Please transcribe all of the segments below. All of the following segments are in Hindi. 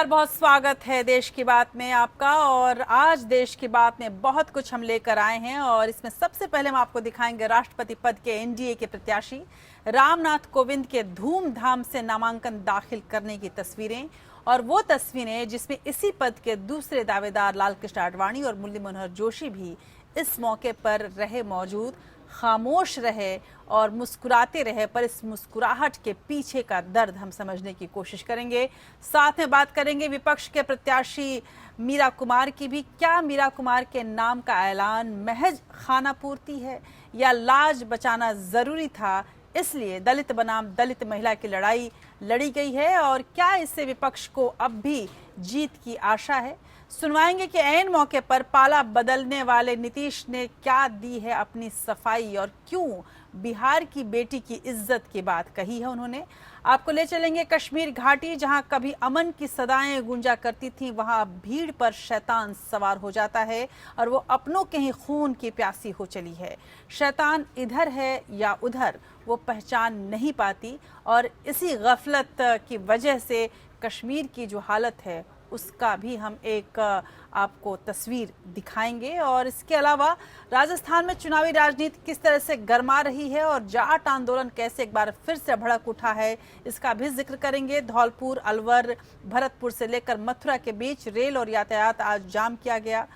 नमस्कार, बहुत स्वागत है देश की बात में आपका। और आज देश की बात में बहुत कुछ हम लेकर आए हैं और इसमें सबसे पहले हम आपको दिखाएंगे राष्ट्रपति पद के एनडीए के प्रत्याशी रामनाथ कोविंद के धूमधाम से नामांकन दाखिल करने की तस्वीरें, और वो तस्वीरें जिसमें इसी पद के दूसरे दावेदार लालकृष्ण आडवाणी और मुरली मनोहर जोशी भी इस मौके पर रहे मौजूद, खामोश रहे और मुस्कुराते रहे, पर इस मुस्कुराहट के पीछे का दर्द हम समझने की कोशिश करेंगे। साथ में बात करेंगे विपक्ष के प्रत्याशी मीरा कुमार की भी। क्या मीरा कुमार के नाम का ऐलान महज खाना पूर्ति है या लाज बचाना जरूरी था, इसलिए दलित बनाम दलित महिला की लड़ाई लड़ी गई है, और क्या इससे विपक्ष को अब भी जीत की आशा है? सुनवाएंगे कि ऐन मौके पर पाला बदलने वाले नीतीश ने क्या दी है अपनी सफाई, और क्यों बिहार की बेटी की इज्जत की बात कही है उन्होंने। आपको ले चलेंगे कश्मीर घाटी, जहां कभी अमन की सदाएं गूंजा करती थीं, वहां भीड़ पर शैतान सवार हो जाता है और वो अपनों के ही खून की प्यासी हो चली है। शैतान इधर है या उधर वो पहचान नहीं पाती, और इसी गफलत की वजह से कश्मीर की जो हालत है उसका भी हम एक आपको तस्वीर दिखाएंगे। और इसके अलावा राजस्थान में चुनावी राजनीति किस तरह से गर्मा रही है और जाट आंदोलन कैसे एक बार फिर से भड़क उठा है, इसका भी जिक्र करेंगे। धौलपुर, अलवर, भरतपुर से लेकर मथुरा के बीच रेल और यातायात आज जाम किया गया।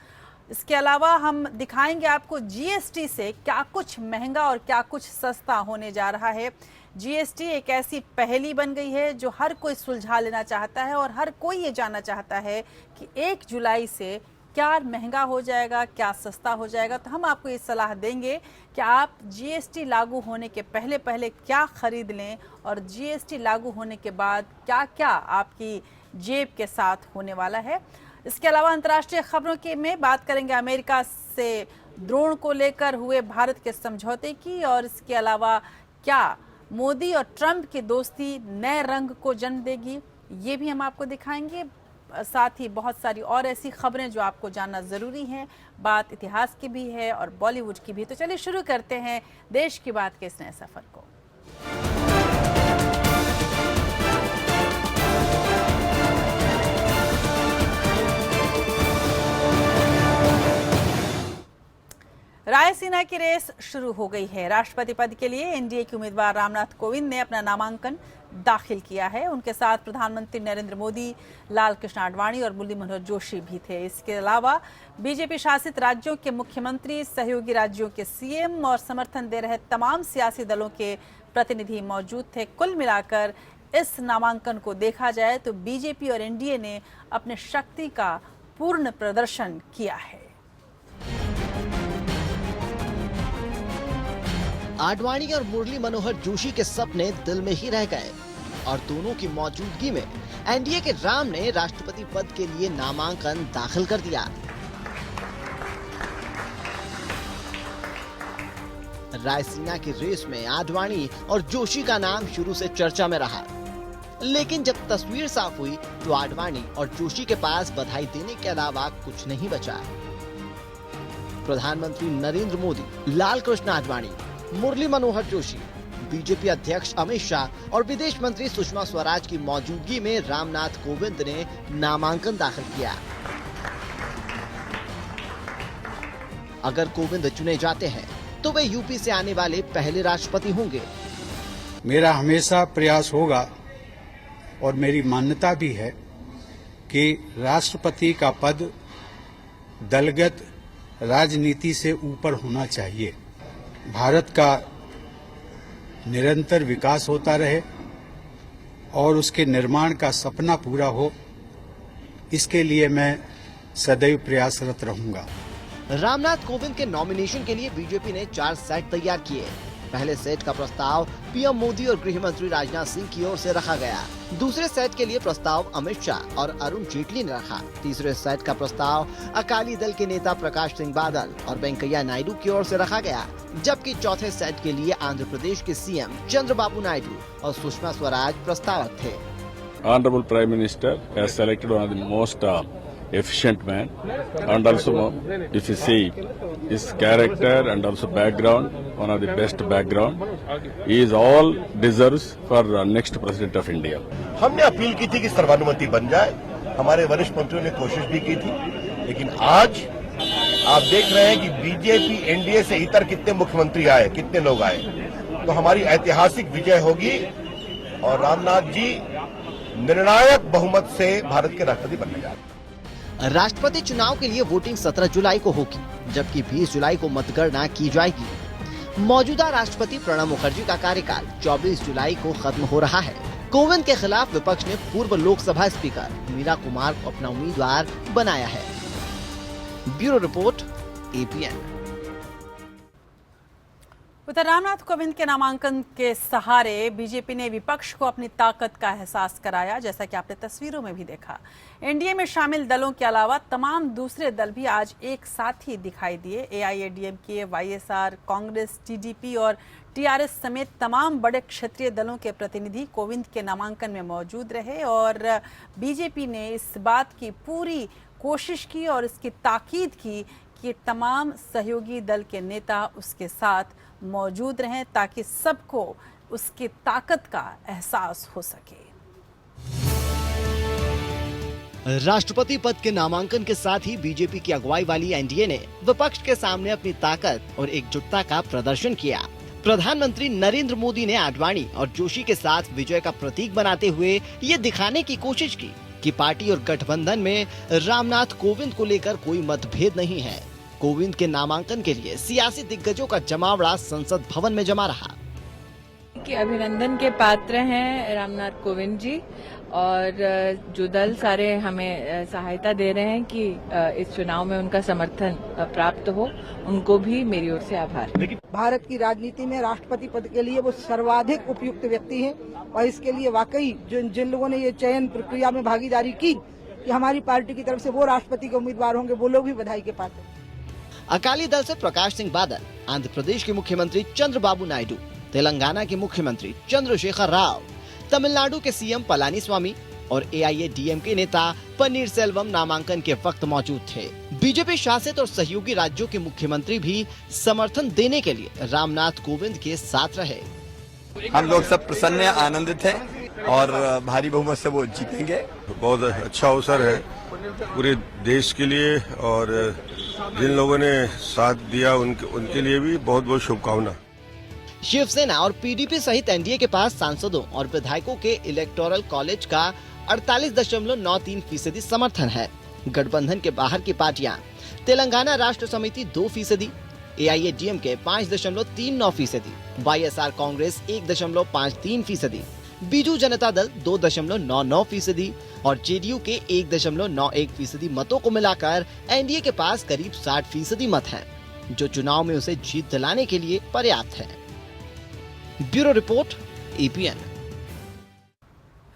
इसके अलावा हम दिखाएंगे आपको जीएसटी से क्या कुछ महंगा और क्या कुछ सस्ता होने जा रहा है। जीएसटी एक ऐसी पहेली बन गई है जो हर कोई सुलझा लेना चाहता है, और हर कोई ये जानना चाहता है कि 1 जुलाई से क्या महंगा हो जाएगा, क्या सस्ता हो जाएगा। तो हम आपको ये सलाह देंगे कि आप जीएसटी लागू होने के पहले पहले क्या खरीद लें, और जीएसटी लागू होने के बाद क्या क्या आपकी जेब के साथ होने वाला है। इसके अलावा अंतर्राष्ट्रीय खबरों के में बात करेंगे अमेरिका से ड्रोन को लेकर हुए भारत के समझौते की, और इसके अलावा क्या मोदी और ट्रंप की दोस्ती नए रंग को जन्म देगी, ये भी हम आपको दिखाएंगे। साथ ही बहुत सारी और ऐसी खबरें जो आपको जानना जरूरी हैं, बात इतिहास की भी है और बॉलीवुड की भी। तो चलिए शुरू करते हैं देश की बात के इस नए सफर को। रायसीना की रेस शुरू हो गई है। राष्ट्रपति पद के लिए एनडीए के उम्मीदवार रामनाथ कोविंद ने अपना नामांकन दाखिल किया है। उनके साथ प्रधानमंत्री नरेंद्र मोदी, लालकृष्ण आडवाणी और मुरली मनोहर जोशी भी थे। इसके अलावा बीजेपी शासित राज्यों के मुख्यमंत्री, सहयोगी राज्यों के सीएम और समर्थन दे रहे तमाम सियासी दलों के प्रतिनिधि मौजूद थे। कुल मिलाकर इस नामांकन को देखा जाए तो बीजेपी और एनडीए ने अपने शक्ति का पूर्ण प्रदर्शन किया है। आडवाणी और मुरली मनोहर जोशी के सपने दिल में ही रह गए, और दोनों की मौजूदगी में एनडीए के राम ने राष्ट्रपति पद के लिए नामांकन दाखिल कर दिया। रायसीना की रेस में आडवाणी और जोशी का नाम शुरू से चर्चा में रहा, लेकिन जब तस्वीर साफ हुई तो आडवाणी और जोशी के पास बधाई देने के अलावा कुछ नहीं बचा। प्रधानमंत्री नरेंद्र मोदी, लालकृष्ण आडवाणी, मुरली मनोहर जोशी, बीजेपी अध्यक्ष अमित शाह और विदेश मंत्री सुषमा स्वराज की मौजूदगी में रामनाथ कोविंद ने नामांकन दाखिल किया। अगर कोविंद चुने जाते हैं तो वे यूपी से आने वाले पहले राष्ट्रपति होंगे। मेरा हमेशा प्रयास होगा और मेरी मान्यता भी है कि राष्ट्रपति का पद दलगत राजनीति से ऊपर होना चाहिए। भारत का निरंतर विकास होता रहे और उसके निर्माण का सपना पूरा हो, इसके लिए मैं सदैव प्रयासरत रहूंगा। रामनाथ कोविंद के नॉमिनेशन के लिए बीजेपी ने 4 सेट तैयार किए। पहले सेट का प्रस्ताव पीएम मोदी और गृह मंत्री राजनाथ सिंह की ओर से रखा गया। दूसरे सेट के लिए प्रस्ताव अमित शाह और अरुण जेटली ने रखा। तीसरे सेट का प्रस्ताव अकाली दल के नेता प्रकाश सिंह बादल और वेंकैया नायडू की ओर से रखा गया, जबकि चौथे सेट के लिए आंध्र प्रदेश के सीएम चंद्रबाबू नायडू और सुषमा स्वराज प्रस्तावक थे। Honorable Prime Minister has selected one of the most efficient man, and also if you see his character and also background, one of the best background, he is all deserves for next president of India. हमने अपील की थी कि सर्वानुमति बन जाए, हमारे वरिष्ठ मंत्रियों ने कोशिश भी की थी, लेकिन आज आप देख रहे हैं कि बीजेपी एनडीए से इतर कितने मुख्यमंत्री आए, कितने लोग आए, तो हमारी ऐतिहासिक विजय होगी और रामनाथ जी निर्णायक बहुमत से भारत के राष्ट्रपति बनने जा रहे हैं। राष्ट्रपति चुनाव के लिए वोटिंग 17 जुलाई को होगी, जबकि 20 जुलाई को मतगणना की जाएगी। मौजूदा राष्ट्रपति प्रणब मुखर्जी का कार्यकाल 24 जुलाई को खत्म हो रहा है। कोविंद के खिलाफ विपक्ष ने पूर्व लोकसभा स्पीकर मीरा कुमार को अपना उम्मीदवार बनाया है। Bureau report, APN। उधर रामनाथ कोविंद के नामांकन के सहारे बीजेपी ने विपक्ष को अपनी ताकत का एहसास कराया, जैसा कि आपने तस्वीरों में भी देखा। एनडीए में शामिल दलों के अलावा तमाम दूसरे दल भी आज एक साथ ही दिखाई दिए। AIADMK, YSR, कांग्रेस, TDP और TRS समेत तमाम बड़े क्षेत्रीय दलों के प्रतिनिधि कोविंद के नामांकन में मौजूद रहे और बीजेपी ने इस बात की पूरी कोशिश की और इसकी ताकीद की कि तमाम सहयोगी दल के नेता उसके साथ मौजूद रहें ताकि सबको उसकी ताकत का एहसास हो सके। राष्ट्रपति पद के नामांकन के साथ ही बीजेपी की अगुवाई वाली एनडीए ने विपक्ष के सामने अपनी ताकत और एकजुटता का प्रदर्शन किया। प्रधानमंत्री नरेंद्र मोदी ने आडवाणी और जोशी के साथ विजय का प्रतीक बनाते हुए ये दिखाने की कोशिश की कि पार्टी और गठबंधन में रामनाथ कोविंद को लेकर कोई मतभेद नहीं है। कोविंद के नामांकन के लिए सियासी दिग्गजों का जमावड़ा संसद भवन में जमा रहा। कि अभिनंदन के पात्र हैं रामनाथ कोविंद जी और जो दल सारे हमें सहायता दे रहे हैं कि इस चुनाव में उनका समर्थन प्राप्त हो, उनको भी मेरी ओर से आभार। भारत की राजनीति में राष्ट्रपति पद के लिए वो सर्वाधिक उपयुक्त व्यक्ति हैं और इसके लिए वाकई जिन लोगों ने ये चयन प्रक्रिया में भागीदारी की कि हमारी पार्टी की तरफ से वो राष्ट्रपति के उम्मीदवार होंगे, वो लोग भी बधाई के पात्र हैं। अकाली दल से प्रकाश सिंह बादल, आंध्र प्रदेश के मुख्यमंत्री चंद्रबाबू नायडू, तेलंगाना के मुख्यमंत्री चंद्रशेखर राव, तमिलनाडु के सीएम पलानीस्वामी और AIADMK नेता पन्नीर सेल्वम नामांकन के वक्त मौजूद थे। बीजेपी शासित और सहयोगी राज्यों के मुख्यमंत्री भी समर्थन देने के लिए रामनाथ कोविंद के साथ रहे। हम लोग सब प्रसन्न हैं, आनंदित हैं और भारी बहुमत से वो जीतेंगे। बहुत अच्छा अवसर है पूरे देश के लिए और जिन लोगों ने साथ दिया उनके लिए भी बहुत बहुत शुभकामना। शिवसेना और PDP सहित एनडीए के पास सांसदों और विधायकों के इलेक्टोरल कॉलेज का 48.93% समर्थन है। गठबंधन के बाहर की पार्टियां तेलंगाना राष्ट्र समिति 2%, AIADMK 5.39%, YSR कांग्रेस 1.53%, बीजू जनता दल 2.99% और JDU के 1.91% मतों को मिलाकर एनडीए के पास करीब 60% मत हैं, जो चुनाव में उसे जीत दिलाने के लिए पर्याप्त है। Bureau report, APN।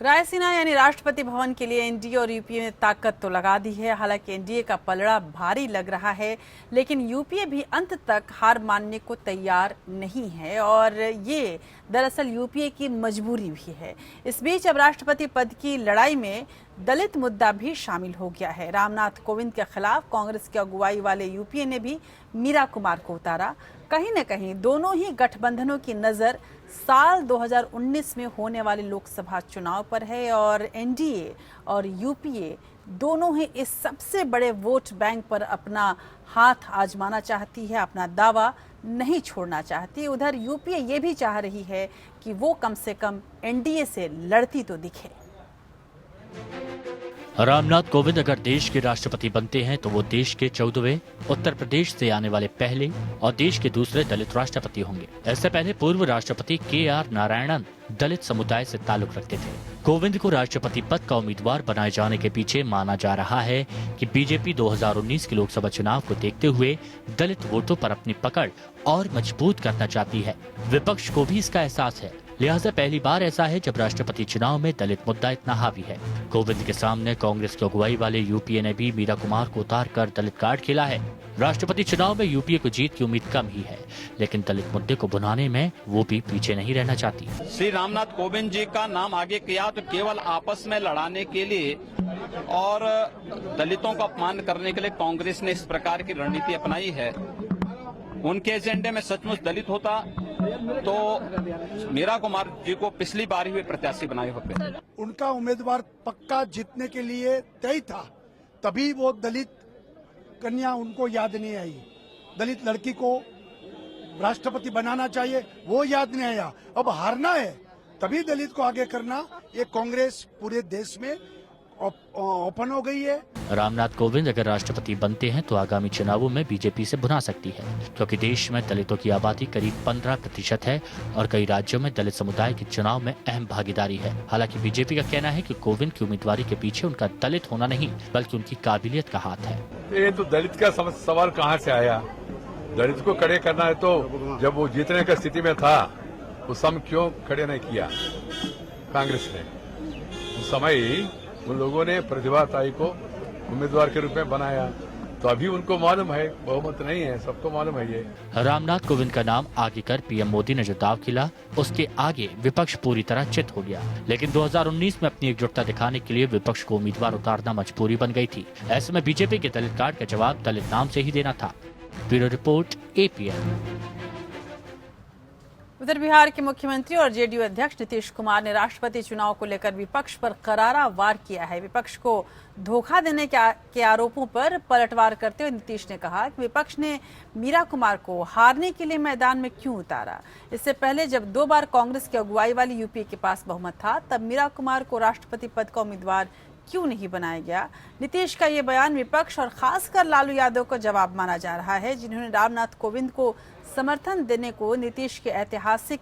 रायसीना यानी राष्ट्रपति भवन के लिए एनडीए और यूपीए ने ताकत तो लगा दी है। हालांकि एनडीए का पलड़ा भारी लग रहा है, लेकिन यूपीए भी अंत तक हार मानने को तैयार नहीं है और ये दरअसल यूपीए की मजबूरी भी है। इस बीच अब राष्ट्रपति पद की लड़ाई में दलित मुद्दा भी शामिल हो गया है। रामनाथ कोविंद के खिलाफ कांग्रेस की अगुवाई वाले यूपीए ने भी मीरा कुमार को उतारा। कहीं न कहीं दोनों ही गठबंधनों की नजर साल 2019 में होने वाले लोकसभा चुनाव पर है और एनडीए और यूपीए दोनों ही इस सबसे बड़े वोट बैंक पर अपना हाथ आजमाना चाहती है, अपना दावा नहीं छोड़ना चाहती। उधर यूपीए ये भी चाह रही है कि वो कम से कम एनडीए से लड़ती तो दिखे। रामनाथ कोविंद अगर देश के राष्ट्रपति बनते हैं तो वो देश के 14वें उत्तर प्रदेश से आने वाले पहले और देश के दूसरे दलित राष्ट्रपति होंगे। इससे पहले पूर्व राष्ट्रपति KR नारायणन दलित समुदाय से ताल्लुक रखते थे। कोविंद को राष्ट्रपति पद का उम्मीदवार बनाए जाने के पीछे माना जा रहा है कि बीजेपी 2019 के लोकसभा चुनाव को देखते हुए दलित वोटों पर अपनी पकड़ और मजबूत करना चाहती है। विपक्ष को भी इसका एहसास है, लिहाजा पहली बार ऐसा है जब राष्ट्रपति चुनाव में दलित मुद्दा इतना हावी है। कोविंद के सामने कांग्रेस की अगुवाई वाले यूपीए ने भी मीरा कुमार को उतारकर दलित कार्ड खेला है। राष्ट्रपति चुनाव में यूपीए को जीत की उम्मीद कम ही है, लेकिन दलित मुद्दे को भुनाने में वो भी पीछे नहीं रहना चाहती। श्री रामनाथ कोविंद जी का नाम आगे किया तो केवल आपस में लड़ाने के लिए और दलितों का अपमान करने के लिए कांग्रेस ने इस प्रकार की रणनीति अपनाई है। उनके एजेंडे में सचमुच दलित होता तो मीरा कुमार जी को पिछली बार ही वे प्रत्याशी बनाए होते हैं। उनका उम्मीदवार पक्का जीतने के लिए तय था, तभी वो दलित कन्या उनको याद नहीं आई। दलित लड़की को राष्ट्रपति बनाना चाहिए, वो याद नहीं आया। अब हारना है तभी दलित को आगे करना, ये कांग्रेस पूरे देश में ओपन हो गई है। रामनाथ कोविंद अगर राष्ट्रपति बनते हैं तो आगामी चुनावों में बीजेपी से भुना सकती है, क्योंकि देश में दलितों की आबादी करीब 15% है और कई राज्यों में दलित समुदाय के चुनाव में अहम भागीदारी है। हालांकि बीजेपी का कहना है कि कोविंद की उम्मीदवारी के पीछे उनका दलित होना नहीं बल्कि उनकी काबिलियत का हाथ है। ये तो दलित का सवाल कहाँ से आया? दलित को खड़े करना है तो जब वो जीतने की स्थिति में था उस समय क्यों खड़े नहीं किया कांग्रेस ने? उस समय उन लोगों ने प्रतिभा ताई को उम्मीदवार के रूप में बनाया, तो अभी उनको मालूम है बहुमत नहीं है, सबको मालूम है ये। रामनाथ कोविंद का नाम आगे कर पीएम मोदी ने जो दाव खिला उसके आगे विपक्ष पूरी तरह चित हो गया। लेकिन 2019 में अपनी एकजुटता दिखाने के लिए विपक्ष को उम्मीदवार उतारना मजबूरी बन गई थी। ऐसे में बीजेपी के दलित कार्ड का जवाब दलित नाम से ही देना था। Bureau report APN। उधर बिहार के मुख्यमंत्री और जेडीयू अध्यक्ष नीतीश कुमार ने राष्ट्रपति चुनाव को लेकर विपक्ष पर करारा वार किया है। विपक्ष को धोखा देने के आरोपों पर पलटवार करते हुए नीतीश ने कहा कि विपक्ष ने मीरा कुमार को हारने के लिए मैदान में क्यों उतारा। इससे पहले जब 2 बार कांग्रेस की अगुवाई वाली यूपीए के पास बहुमत था, तब मीरा कुमार को राष्ट्रपति पद का उम्मीदवार क्यों नहीं बनाया गया। नीतीश का ये बयान विपक्ष और खासकर लालू यादव को जवाब माना जा रहा है, जिन्होंने रामनाथ कोविंद को समर्थन देने को नीतीश की ऐतिहासिक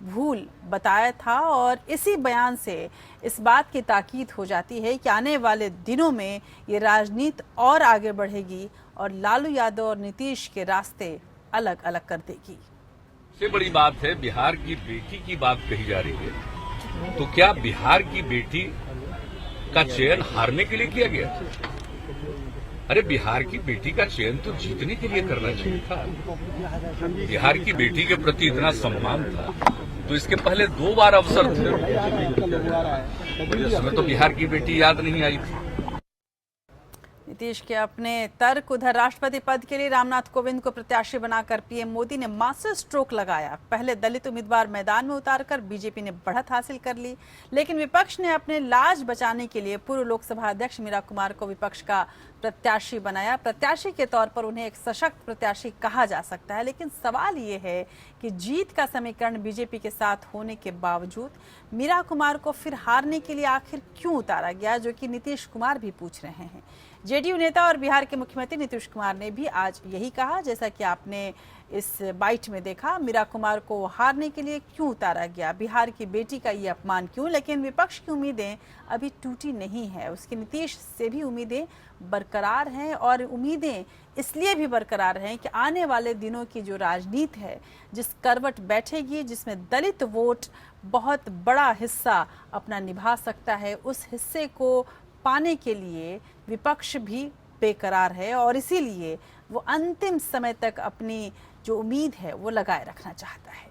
भूल बताया था। और इसी बयान से इस बात की ताकीद हो जाती है कि आने वाले दिनों में ये राजनीति और आगे बढ़ेगी और लालू यादव और नीतीश के रास्ते अलग अलग कर देगी। सबसे बड़ी बात है, बिहार की बेटी की बात कही जा रही है, तो क्या बिहार की बेटी का चयन हारने के लिए किया गया? अरे बिहार की बेटी का चयन तो जीतने के लिए करना चाहिए था। बिहार की बेटी के प्रति इतना सम्मान था तो इसके पहले 2 बार अवसर थे, उसमें तो बिहार की बेटी याद नहीं आई थी। नीतीश के अपने तर्क। उधर राष्ट्रपति पद के लिए रामनाथ कोविंद को प्रत्याशी बनाकर पीएम मोदी ने मास्टर स्ट्रोक लगाया। पहले दलित उम्मीदवार मैदान में उतारकर बीजेपी ने बढ़त हासिल कर ली, लेकिन विपक्ष ने अपने लाज बचाने के लिए पूर्व लोकसभा अध्यक्ष मीरा कुमार को विपक्ष का प्रत्याशी बनाया। प्रत्याशी के तौर पर उन्हें एक सशक्त प्रत्याशी कहा जा सकता है, लेकिन सवाल ये है कि जीत का समीकरण बीजेपी के साथ होने के बावजूद मीरा कुमार को फिर हारने के लिए आखिर क्यों उतारा गया, जो कि नीतीश कुमार भी पूछ रहे हैं। जेडीयू नेता और बिहार के मुख्यमंत्री नीतीश कुमार ने भी आज यही कहा, जैसा कि आपने इस बाइट में देखा। मीरा कुमार को हारने के लिए क्यों उतारा गया, बिहार की बेटी का ये अपमान क्यों। लेकिन विपक्ष की उम्मीदें अभी टूटी नहीं है, उसकी नीतीश से भी उम्मीदें बरकरार हैं। और उम्मीदें इसलिए भी बरकरार हैं कि आने वाले दिनों की जो राजनीति है, जिस करवट बैठेगी, जिसमें दलित वोट बहुत बड़ा हिस्सा अपना निभा सकता है, उस हिस्से को पाने के लिए विपक्ष भी बेकरार है और इसीलिए वो अंतिम समय तक अपनी जो उम्मीद है वो लगाए रखना चाहता है।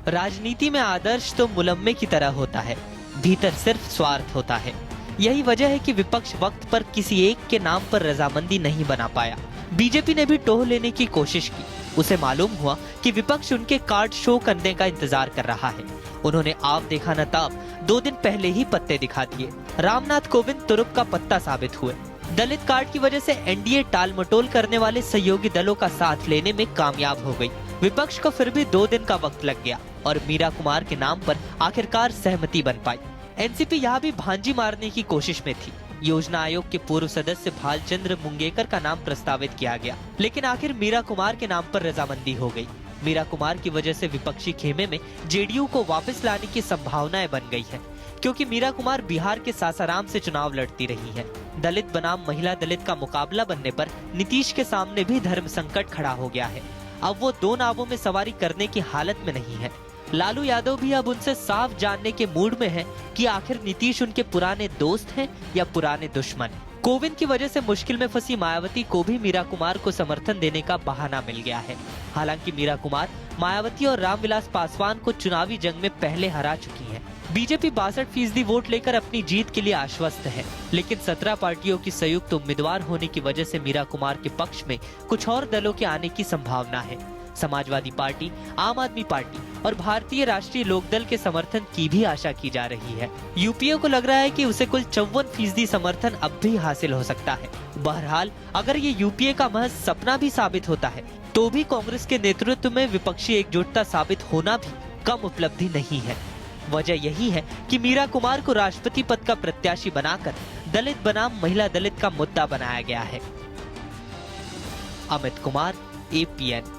राजनीति में आदर्श तो मुलम्मे की तरह होता है, भीतर सिर्फ स्वार्थ होता है। यही वजह है कि विपक्ष वक्त पर किसी एक के नाम पर रजामंदी नहीं बना पाया। बीजेपी ने भी टोह लेने की कोशिश की। उसे मालूम हुआ कि विपक्ष उनके कार्ड शो करने का इंतजार कर रहा है। उन्होंने आप देखा न ताब 2 दिन पहले ही पत्ते दिखा दिए। रामनाथ कोविंद तुरुप का पत्ता साबित हुए। दलित कार्ड की वजह से एनडीए टाल मटोल करने वाले सहयोगी दलों का साथ लेने में कामयाब हो गई। विपक्ष को फिर भी 2 दिन का वक्त लग गया और मीरा कुमार के नाम पर आखिरकार सहमति बन पाई। एनसीपी यहाँ भी भांजी मारने की कोशिश में थी। योजना आयोग के पूर्व सदस्य भालचंद्र मुंगेकर का नाम प्रस्तावित किया गया, लेकिन आखिर मीरा कुमार के नाम पर रजामंदी हो गई। मीरा कुमार की वजह से विपक्षी खेमे में जेडीयू को वापस लाने की संभावनाएं बन गई है, क्योंकि मीरा कुमार बिहार के सासाराम से चुनाव लड़ती रही है। दलित बनाम महिला दलित का मुकाबला बनने पर नीतीश के सामने भी धर्म संकट खड़ा हो गया है। अब वो 2 नावों में सवारी करने की हालत में नहीं है। लालू यादव भी अब उनसे साफ जानने के मूड में है कि आखिर नीतीश उनके पुराने दोस्त हैं या पुराने दुश्मन। कोविंद की वजह से मुश्किल में फंसी मायावती को भी मीरा कुमार को समर्थन देने का बहाना मिल गया है। हालांकि मीरा कुमार मायावती और रामविलास पासवान को चुनावी जंग में पहले हरा चुकी हैं। बीजेपी 62% वोट लेकर अपनी जीत के लिए आश्वस्त है, लेकिन 17 पार्टियों की संयुक्त उम्मीदवार होने की वजह से मीरा कुमार के पक्ष में कुछ और दलों के आने की संभावना है। समाजवादी पार्टी, आम आदमी पार्टी और भारतीय राष्ट्रीय लोकदल के समर्थन की भी आशा की जा रही है। यूपीए को लग रहा है कि उसे कुल 54% समर्थन अब भी हासिल हो सकता है। बहरहाल अगर ये यूपीए का महज सपना भी साबित होता है तो भी कांग्रेस के नेतृत्व में विपक्षी एकजुटता साबित होना भी कम उपलब्धि नहीं है। वजह यही है कि मीरा कुमार को राष्ट्रपति पद का प्रत्याशी बनाकर दलित बनाम महिला दलित का मुद्दा बनाया गया है। अमित कुमार, APN।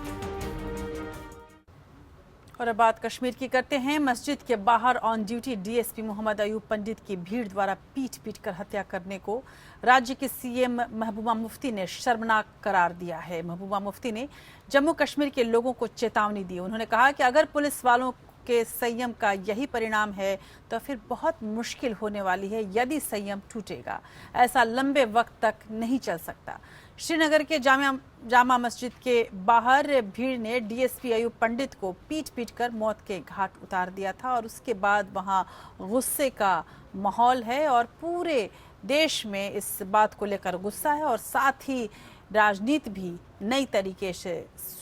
और अब बात कश्मीर की करते हैं। मस्जिद के बाहर on duty DSP Mohammad Ayub Pandit की भीड़ द्वारा पीट कर हत्या करने को राज्य के सीएम महबूबा मुफ्ती ने शर्मनाक करार दिया है। महबूबा मुफ्ती ने जम्मू कश्मीर के लोगों को चेतावनी दी। उन्होंने कहा कि अगर पुलिस वालों के संयम का यही परिणाम है तो फिर बहुत मुश्किल होने वाली है। यदि संयम टूटेगा, ऐसा लंबे वक्त तक नहीं चल सकता। श्रीनगर के जामा मस्जिद के बाहर भीड़ ने डीएसपी अयूब पंडित को पीट कर मौत के घाट उतार दिया था और उसके बाद वहां गुस्से का माहौल है और पूरे देश में इस बात को लेकर गुस्सा है और साथ ही राजनीति भी नई तरीके से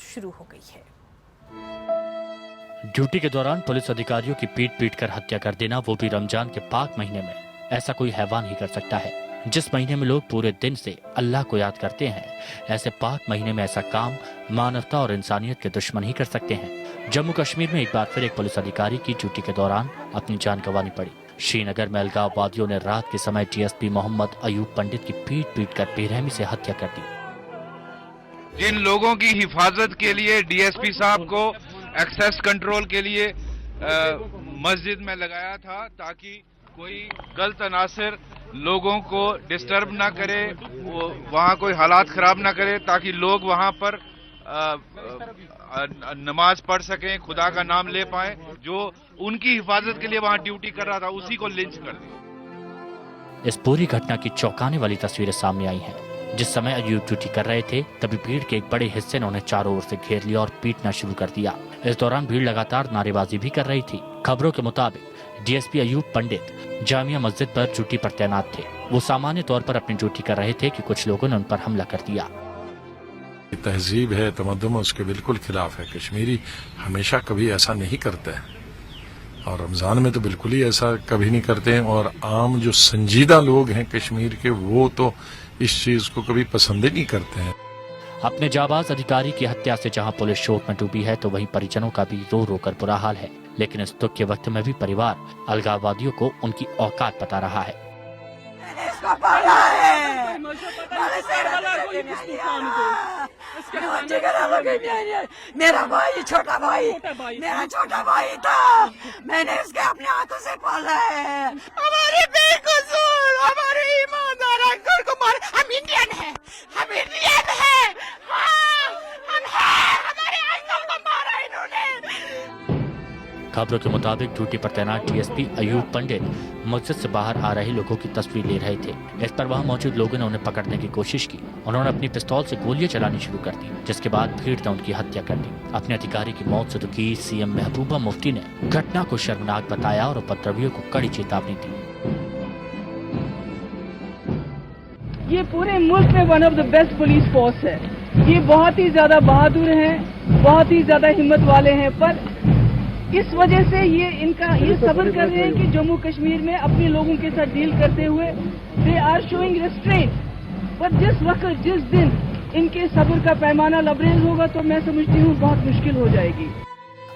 शुरू हो गई है। ड्यूटी के दौरान पुलिस अधिकारियों की पीट कर हत्या कर देना, वो भी रमजान के पाक महीने में, ऐसा कोई हैवान ही कर सकता है। जिस महीने में लोग पूरे दिन से अल्लाह को याद करते हैं, ऐसे पाक महीने में ऐसा काम मानवता और इंसानियत के दुश्मन ही कर सकते हैं। जम्मू कश्मीर में एक बार फिर एक पुलिस अधिकारी की ड्यूटी के दौरान अपनी जान गंवानी पड़ी। श्रीनगर में अलगाववादियों ने रात के समय डीएसपी मोहम्मद अयूब पंडित की पीट कर बेरहमी से हत्या कर दी। जिन लोगों की हिफाजत के लिए डीएसपी साहब को एक्सेस कंट्रोल के लिए मस्जिद में लगाया था ताकि कोई गलत अनासर लोगों को डिस्टर्ब ना करे, वहाँ कोई हालात खराब ना करे, ताकि लोग वहाँ पर नमाज पढ़ सकें, खुदा का नाम ले पाए। जो उनकी हिफाजत के लिए वहाँ ड्यूटी कर रहा था उसी को लिंच कर दिया। इस पूरी घटना की चौंकाने वाली तस्वीरें सामने आई हैं। जिस समय अयूब ड्यूटी कर रहे थे तभी भीड़ के एक बड़े हिस्से ने उन्हें चारों ओर से घेर लिया और पीटना शुरू कर दिया। इस दौरान भीड़ लगातार नारेबाजी भी कर रही थी। खबरों के मुताबिक डीएसपी अयूब पंडित जामिया मस्जिद पर ड्यूटी पर तैनात थे। वो सामान्य तौर पर अपनी ड्यूटी कर रहे थे कि कुछ लोगों ने उन पर हमला कर दिया। तहजीब है, तमद्दुन उसके बिल्कुल खिलाफ है। कश्मीरी हमेशा कभी ऐसा नहीं करते हैं और रमजान में तो बिल्कुल ही ऐसा कभी नहीं करते हैं। और आम जो संजीदा लोग हैं कश्मीर के, वो तो इस चीज को कभी पसंद ही नहीं करते हैं। अपने जाबाज अधिकारी की हत्या से जहां पुलिस शोक में डूबी है तो वहीं परिजनों का भी रो रो कर बुरा हाल है। लेकिन इस दुख के वक्त में भी परिवार अलगाववादियों को उनकी औकात बता रहा है। मेरा भाई, छोटा भाई, मेरा छोटा भाई था, मैंने इसके अपने हाथों से पाला है। हमारे बेकसूर, हमारे ईमानदार अंकल को मार। हम इंडियन हैं, हम इंडियन हैं, हाँ, हम हैं, हमारे अंकल को मारा इन्होंने। खबरों के मुताबिक ड्यूटी पर तैनात डीएसपी अयूब पंडित मस्जिद से बाहर आ रहे लोगों की तस्वीर ले रहे थे। इस पर वहां मौजूद लोगों ने उन्हें पकड़ने की कोशिश की। उन्होंने अपनी पिस्तौल से गोलियां चलानी शुरू कर दी, जिसके बाद भीड़ ने उनकी हत्या कर दी। अपने अधिकारी की मौत से दुखी सीएम महबूबा मुफ्ती ने घटना को शर्मनाक बताया और उपद्रवियों को कड़ी चेतावनी दी। ये पूरे मुल्क में one of the best police force है। ये बहुत ही ज्यादा बहादुर हैं, बहुत ही ज्यादा हिम्मत वाले हैं, पर इस वजह से ये सब्र कर रहे हैं कि जम्मू कश्मीर में अपने लोगों के साथ डील करते हुए दे आर शोइंग रेस्ट्रेंट। पर जिस वक्त जिस दिन इनके सब्र का पैमाना लबरेज होगा तो मैं समझती हूँ बहुत मुश्किल हो जाएगी।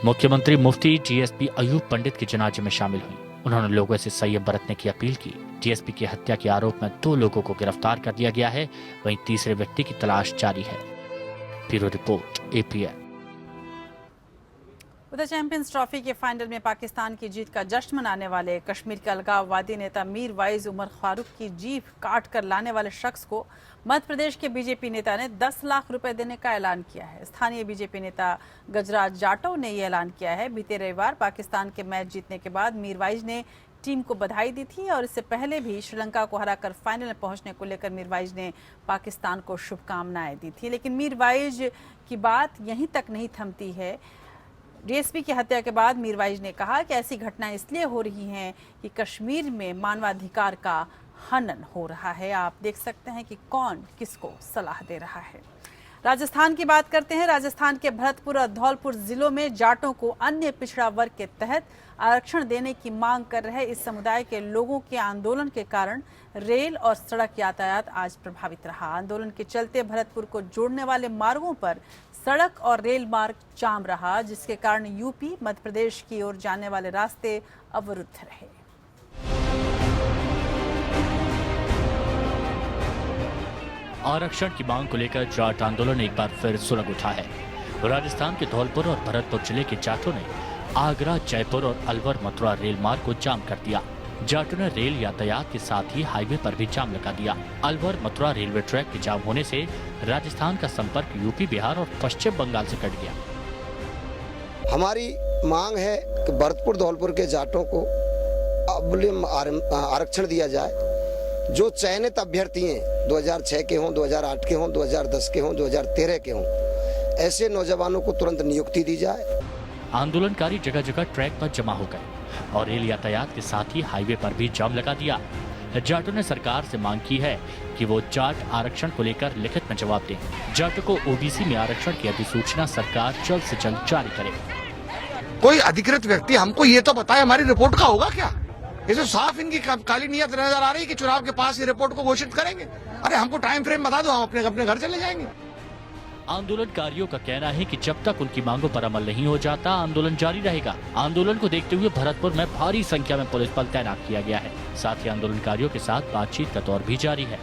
मुख्यमंत्री मुफ्ती डीएसपी अयूब पंडित के जनाजे में शामिल हुई। उन्होंने लोगों से संयम बरतने की अपील की। डीएसपी की हत्या के आरोप में 2 लोगों को गिरफ्तार कर लिया गया है, वहीं तीसरे व्यक्ति की तलाश जारी है। Bureau report, APN। उधर चैंपियंस ट्रॉफी के फाइनल में पाकिस्तान की जीत का जश्न मनाने वाले कश्मीर के अलगाववादी नेता मीर वाइज उमर फारूक की जीभ काट कर लाने वाले शख्स को मध्य प्रदेश के बीजेपी नेता ने 10 लाख रुपए देने का ऐलान किया है। स्थानीय बीजेपी नेता गजराज जाटव ने यह ऐलान किया है। बीते रविवार पाकिस्तान के मैच जीतने के बाद मीर वाइज ने टीम को बधाई दी थी और इससे पहले भी श्रीलंका को हराकर फाइनल में पहुंचने को लेकर मीर वाइज ने पाकिस्तान को शुभकामनाएं दी थी। लेकिन मीर वाइज की बात यहीं तक नहीं थमती है। डीएसपी की हत्या के बाद मीरवाइज ने कहा कि ऐसी घटनाएं इसलिए हो रही हैं कि कश्मीर में मानवाधिकार का हनन हो रहा है। आप देख सकते हैं कि कौन किसको सलाह दे रहा है। राजस्थान की बात करते हैं। राजस्थान के भरतपुर और धौलपुर जिलों में जाटों को अन्य पिछड़ा वर्ग के तहत आरक्षण देने की मांग कर रहे इस समुदाय के लोगों के आंदोलन के कारण रेल और सड़क यातायात आज प्रभावित रहा। आंदोलन के चलते भरतपुर को जोड़ने वाले मार्गों पर सड़क और रेल मार्ग जाम रहा, जिसके कारण यूपी मध्य प्रदेश की ओर जाने वाले रास्ते अवरुद्ध रहे। आरक्षण की मांग को लेकर जाट आंदोलन एक बार फिर सुलग उठा है। राजस्थान के धौलपुर और भरतपुर जिले के जाटों ने आगरा, जयपुर और अलवर, मथुरा रेल मार्ग को जाम कर दिया। जाटों ने रेल यातायात के साथ ही हाईवे पर भी जाम लगा दिया। अलवर, मथुरा रेलवे ट्रैक के जाम होने से राजस्थान का संपर्क यूपी, बिहार और पश्चिम बंगाल से कट गया। हमारी मांग है कि भरतपुर, धौलपुर के जाटों को आरक्षण दिया जाए। जो चयनित अभ्यर्थी हैं 2006 के हों, 2008 के हों, 2010 के हों, 2013 के हों, ऐसे नौजवानों को तुरंत नियुक्ति दी जाए। आंदोलनकारी जगह जगह ट्रैक पर जमा हो गए और रेल यातायात के साथ ही हाईवे पर भी जाम लगा दिया। जाटों ने सरकार से मांग की है कि वो जाट आरक्षण को लेकर लिखित में जवाब दें। जाटों को ओबीसी में आरक्षण की अधिसूचना सरकार जल्द से जल्द जारी करे। कोई अधिकृत व्यक्ति हमको ये तो बताए हमारी रिपोर्ट का होगा क्या? ये तो साफ इनकी काली नीयत नजर आ रही है कि चुनाव के पास ये रिपोर्ट को घोषित करेंगे। अरे हमको टाइम फ्रेम बता दो, हम अपने घर चले जाएंगे। आंदोलनकारियों का कहना है कि जब तक उनकी मांगों पर अमल नहीं हो जाता, आंदोलन जारी रहेगा। आंदोलन को देखते हुए भरतपुर में भारी संख्या में पुलिस बल तैनात किया गया है। साथ ही आंदोलनकारियों के साथ बातचीत का दौर भी जारी है।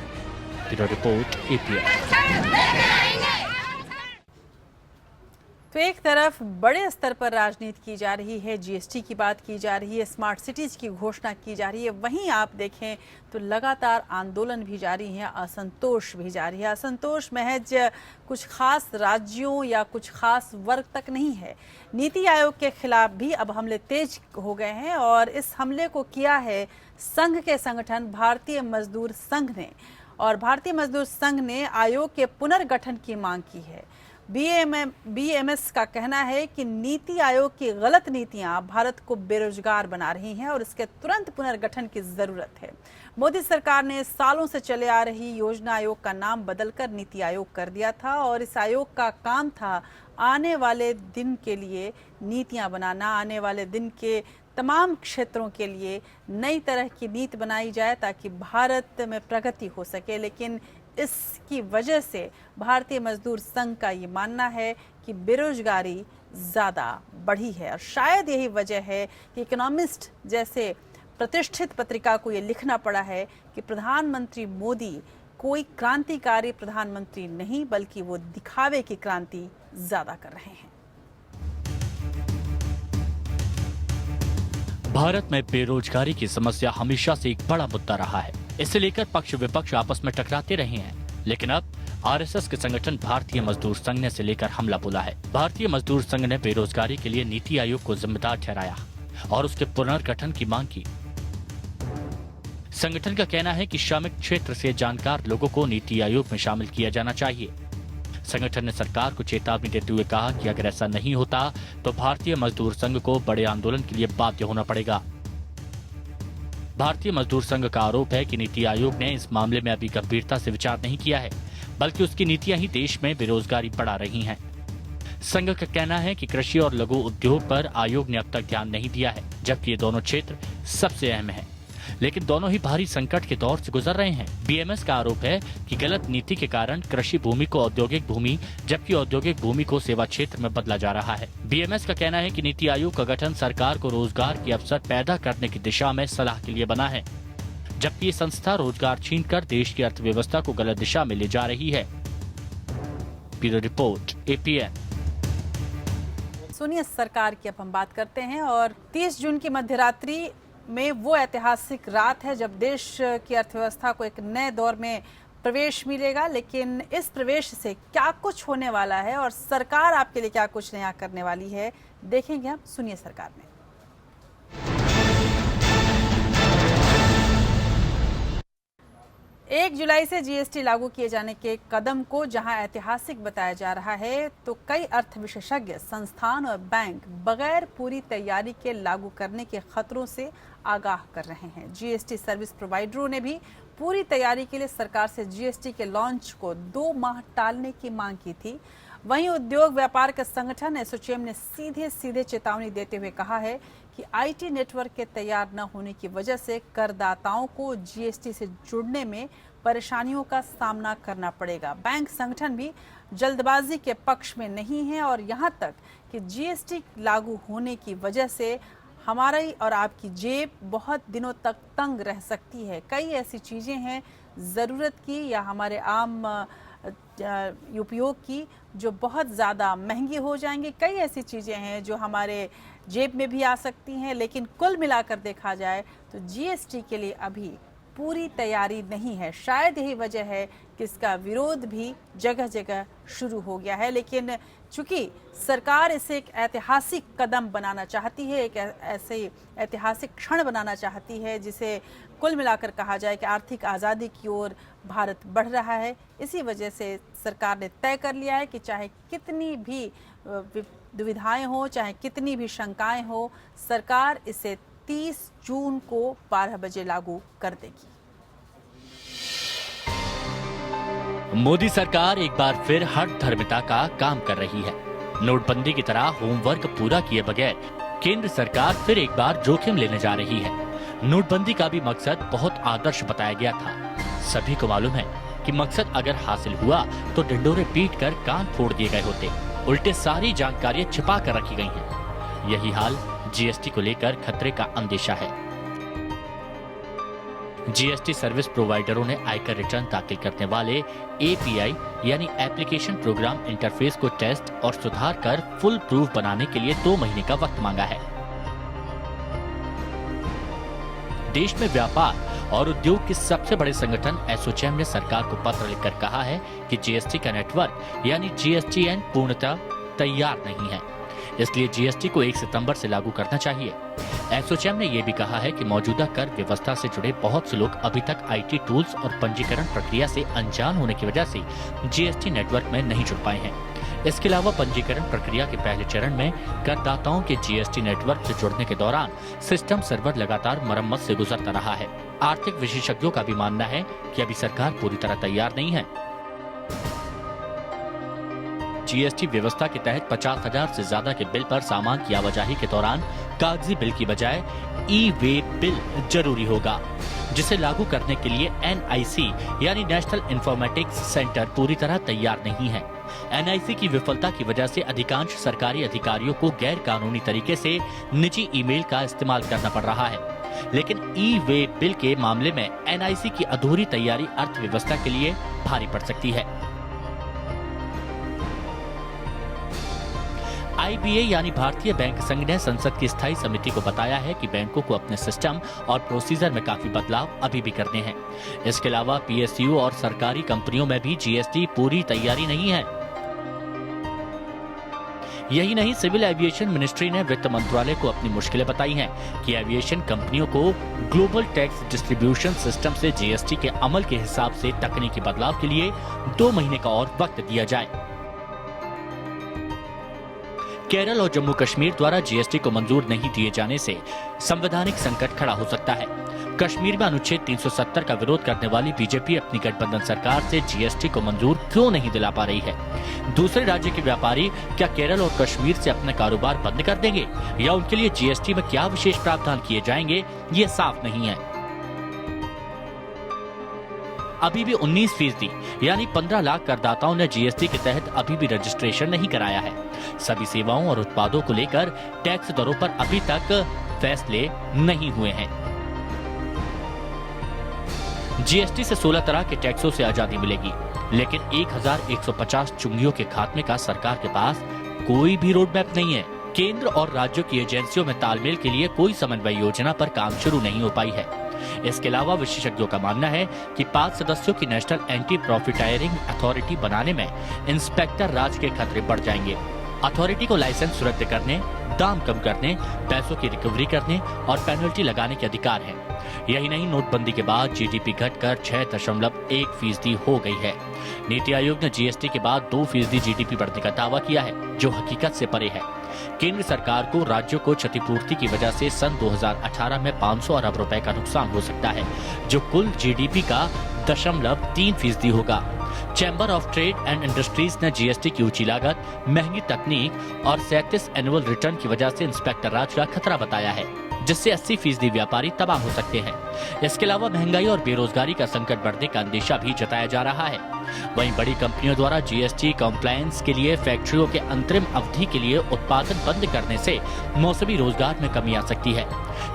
Bureau report, APN। तो एक तरफ बड़े स्तर पर राजनीति की जा रही है, जीएसटी की बात की जा रही है, स्मार्ट सिटीज की घोषणा की जा रही है, वहीं आप देखें तो लगातार आंदोलन भी जारी है, असंतोष भी जारी है। असंतोष महज कुछ खास राज्यों या कुछ खास वर्ग तक नहीं है। नीति आयोग के खिलाफ भी अब हमले तेज हो गए हैं और इस हमले को किया है संघ के संगठन भारतीय मजदूर संघ ने। और भारतीय मजदूर संघ ने आयोग के पुनर्गठन की मांग की है। बीएमएस का कहना है कि नीति आयोग की गलत नीतियां भारत को बेरोजगार बना रही हैं और इसके तुरंत पुनर्गठन की जरूरत है। मोदी सरकार ने सालों से चले आ रही योजना आयोग का नाम बदलकर नीति आयोग कर दिया था और इस आयोग का काम था आने वाले दिन के लिए नीतियां बनाना, आने वाले दिन के तमाम क्षेत्रों के लिए नई तरह की नीति बनाई जाए ताकि भारत में प्रगति हो सके। लेकिन इसकी वजह से भारतीय मजदूर संघ का ये मानना है कि बेरोजगारी ज़्यादा बढ़ी है और शायद यही वजह है कि इकोनॉमिस्ट जैसे प्रतिष्ठित पत्रिका को ये लिखना पड़ा है कि प्रधानमंत्री मोदी कोई क्रांतिकारी प्रधानमंत्री नहीं, बल्कि वो दिखावे की क्रांति ज़्यादा कर रहे हैं। भारत में बेरोजगारी की समस्या हमेशा से एक बड़ा मुद्दा रहा है। इसे लेकर पक्ष विपक्ष आपस में टकराते रहे हैं, लेकिन अब आरएसएस के संगठन भारतीय मजदूर संघ ने इसे लेकर हमला बोला है। भारतीय मजदूर संघ ने बेरोजगारी के लिए नीति आयोग को जिम्मेदार ठहराया और उसके पुनर्गठन की मांग की। संगठन का कहना है कि श्रमिक क्षेत्र से जानकार लोगों को नीति आयोग में शामिल किया जाना चाहिए। संगठन ने सरकार को चेतावनी देते हुए कहा कि अगर ऐसा नहीं होता तो भारतीय मजदूर संघ को बड़े आंदोलन के लिए बाध्य होना पड़ेगा। भारतीय मजदूर संघ का आरोप है कि नीति आयोग ने इस मामले में अभी गंभीरता से विचार नहीं किया है, बल्कि उसकी नीतियां ही देश में बेरोजगारी बढ़ा रही हैं। संघ का कहना है कि कृषि और लघु उद्योग पर आयोग ने अब तक ध्यान नहीं दिया है, जबकि ये दोनों क्षेत्र सबसे अहम हैं। लेकिन दोनों ही भारी संकट के दौर से गुजर रहे हैं। बीएमएस का आरोप है कि गलत नीति के कारण कृषि भूमि को औद्योगिक भूमि, जबकि औद्योगिक भूमि को सेवा क्षेत्र में बदला जा रहा है। बीएमएस का कहना है कि नीति आयोग का गठन सरकार को रोजगार के अवसर पैदा करने की दिशा में सलाह के लिए बना है, जबकि ये संस्था रोजगार छीनकर देश की अर्थव्यवस्था को गलत दिशा में ले जा रही है। Bureau report, APN। सुनिए सरकार की अब हम बात करते हैं और 30 जून की मध्यरात्रि में वो ऐतिहासिक रात है जब देश की अर्थव्यवस्था को एक नए दौर में प्रवेश मिलेगा। लेकिन इस प्रवेश से क्या कुछ होने वाला है और सरकार आपके लिए क्या कुछ नया करने वाली है, देखेंगे हम। सुनिए सरकार में। 1 जुलाई से जीएसटी लागू किए जाने के कदम को जहां ऐतिहासिक बताया जा रहा है, तो कई अर्थ विशेषज्ञ, संस्थान और बैंक बगैर पूरी तैयारी के लागू करने के खतरों से आगाह कर रहे हैं। जीएसटी सर्विस प्रोवाइडरों ने भी पूरी तैयारी के लिए सरकार से जीएसटी के लॉन्च को 2 माह टालने की मांग की थी। वहीं उद्योग व्यापार के संगठन एसोचैम ने सीधे चेतावनी देते हुए कहा है कि आईटी नेटवर्क के तैयार न होने की वजह से करदाताओं को जीएसटी से जुड़ने में परेशानियों का सामना करना पड़ेगा। बैंक संगठन भी जल्दबाजी के पक्ष में नहीं है और यहाँ तक कि जीएसटी लागू होने की वजह से हमारी और आपकी जेब बहुत दिनों तक तंग रह सकती है। कई ऐसी चीज़ें हैं ज़रूरत की या हमारे आम उपयोग की जो बहुत ज़्यादा महंगी हो जाएंगी। कई ऐसी चीज़ें हैं जो हमारे जेब में भी आ सकती हैं, लेकिन कुल मिलाकर देखा जाए तो जीएसटी के लिए अभी पूरी तैयारी नहीं है। शायद यही वजह है कि इसका विरोध भी जगह जगह शुरू हो गया है। लेकिन चूंकि सरकार इसे एक ऐतिहासिक कदम बनाना चाहती है, एक ऐसे ऐतिहासिक क्षण बनाना चाहती है जिसे कुल मिलाकर कहा जाए कि आर्थिक आज़ादी की ओर भारत बढ़ रहा है, इसी वजह से सरकार ने तय कर लिया है कि चाहे कितनी भी दुविधाएं हो, चाहे कितनी भी शंकाएं हो, सरकार इसे 30 जून को 12 बजे लागू कर देगी। मोदी सरकार एक बार फिर हठधर्मिता का काम कर रही है। नोटबंदी की तरह होमवर्क पूरा किए बगैर केंद्र सरकार फिर एक बार जोखिम लेने जा रही है। नोटबंदी का भी मकसद बहुत आदर्श बताया गया था। सभी को मालूम है कि मकसद अगर हासिल हुआ तो डिंडोरे पीट कर कान फोड़ दिए गए होते। उल्टे सारी जानकारियां छिपा कर रखी गई हैं। यही हाल जीएसटी को लेकर खतरे का अंदेशा है। जीएसटी सर्विस प्रोवाइडरों ने आयकर रिटर्न दाखिल करने वाले एपीआई यानी एप्लीकेशन प्रोग्राम इंटरफेस को टेस्ट और सुधार कर फुल प्रूफ बनाने के लिए 2 महीने का वक्त मांगा है। देश में व्यापार और उद्योग के सबसे बड़े संगठन एसोचैम ने सरकार को पत्र लिखकर कहा है कि जीएसटी का नेटवर्क यानी जीएसटीएन पूर्णतः तैयार नहीं है, इसलिए जीएसटी को 1 सितंबर से लागू करना चाहिए। एसोचैम ने यह भी कहा है कि मौजूदा कर व्यवस्था से जुड़े बहुत से लोग अभी तक आईटी टूल्स और पंजीकरण प्रक्रिया से अनजान होने की वजह से जीएसटी नेटवर्क में नहीं जुड़ पाए हैं। इसके अलावा पंजीकरण प्रक्रिया के पहले चरण में करदाताओं के जीएसटी नेटवर्क से जुड़ने के दौरान सिस्टम सर्वर लगातार मरम्मत से गुजरता रहा है। आर्थिक विशेषज्ञों का भी मानना है कि अभी सरकार पूरी तरह तैयार नहीं है। जीएसटी व्यवस्था के तहत 50,000 से ज्यादा के बिल पर सामान की आवाजाही के दौरान कागजी बिल की बजाय ई-वे बिल जरूरी होगा, जिसे लागू करने के लिए एनआईसी यानी नेशनल इंफॉर्मेटिक्स सेंटर पूरी तरह तैयार नहीं है। एनआईसी की विफलता की वजह से अधिकांश सरकारी अधिकारियों को गैर कानूनी तरीके से निजी ईमेल का इस्तेमाल करना पड़ रहा है। लेकिन ई-वे बिल के मामले में एनआईसी की अधूरी तैयारी अर्थव्यवस्था के लिए भारी पड़ सकती है। आईबीए यानी भारतीय बैंक संघ ने संसद की स्थायी समिति को बताया है कि बैंकों को अपने सिस्टम और प्रोसीजर में काफी बदलाव अभी भी करने हैं। इसके अलावा पीएसयू और सरकारी कंपनियों में भी जीएसटी पूरी तैयारी नहीं है। यही नहीं, सिविल एविएशन मिनिस्ट्री ने वित्त मंत्रालय को अपनी मुश्किलें बताई हैं कि एविएशन कंपनियों को ग्लोबल टैक्स डिस्ट्रीब्यूशन सिस्टम से जीएसटी के अमल के हिसाब से तकनीकी बदलाव के लिए 2 महीने का और वक्त दिया जाए। केरल और जम्मू कश्मीर द्वारा जीएसटी को मंजूर नहीं दिए जाने से संवैधानिक संकट खड़ा हो सकता है। कश्मीर में अनुच्छेद 370 का विरोध करने वाली बीजेपी अपनी गठबंधन सरकार से जीएसटी को मंजूर क्यों नहीं दिला पा रही है। दूसरे राज्य के व्यापारी क्या केरल और कश्मीर से अपना कारोबार बंद कर देंगे या उनके लिए जीएसटी में क्या विशेष प्रावधान किए जाएंगे, ये साफ नहीं है। अभी भी 19% यानी 15 लाख करदाताओं ने जीएसटी के तहत अभी भी रजिस्ट्रेशन नहीं कराया है। सभी सेवाओं और उत्पादों को लेकर टैक्स दरों पर अभी तक फैसले नहीं हुए हैं। जीएसटी से 16 तरह के टैक्सों से आजादी मिलेगी, लेकिन 1150 चुंगियों के खात्मे का सरकार के पास कोई भी रोड मैप नहीं है। केंद्र और राज्यों की एजेंसियों में तालमेल के लिए कोई समन्वय योजना पर काम शुरू नहीं हो पाई है। इसके अलावा विशेषज्ञों का मानना है कि 5 सदस्यों की नेशनल एंटी प्रॉफिटायरिंग अथॉरिटी बनाने में इंस्पेक्टर राज के खतरे बढ़ जाएंगे। अथॉरिटी को लाइसेंस रद्द करने, दाम कम करने, पैसों की रिकवरी करने और पेनल्टी लगाने के अधिकार है। यही नहीं, नोटबंदी के बाद जीडीपी घटकर 6.1% हो गई है। नीति आयोग ने जीएसटी के बाद 2% जीडीपी बढ़ने का दावा किया है, जो हकीकत से परे है। केंद्र सरकार को राज्यों को क्षतिपूर्ति की वजह से सन 2018 में 500 अरब रुपए का नुकसान हो सकता है, जो कुल जीडीपी का 0.3% होगा। Chamber of trade and industries ने जीएसटी की ऊंची लागत, महंगी तकनीक और 37 एनुअल रिटर्न की वजह से इंस्पेक्टर राज का खतरा बताया है, जिससे 80% व्यापारी तबाह हो सकते हैं। इसके अलावा महंगाई और बेरोजगारी का संकट बढ़ने का अंदेशा भी जताया जा रहा है। वहीं बड़ी कंपनियों द्वारा जीएसटी कंप्लायंस के लिए फैक्ट्रियों के अंतरिम अवधि के लिए उत्पादन बंद करने से मौसमी रोजगार में कमी आ सकती है।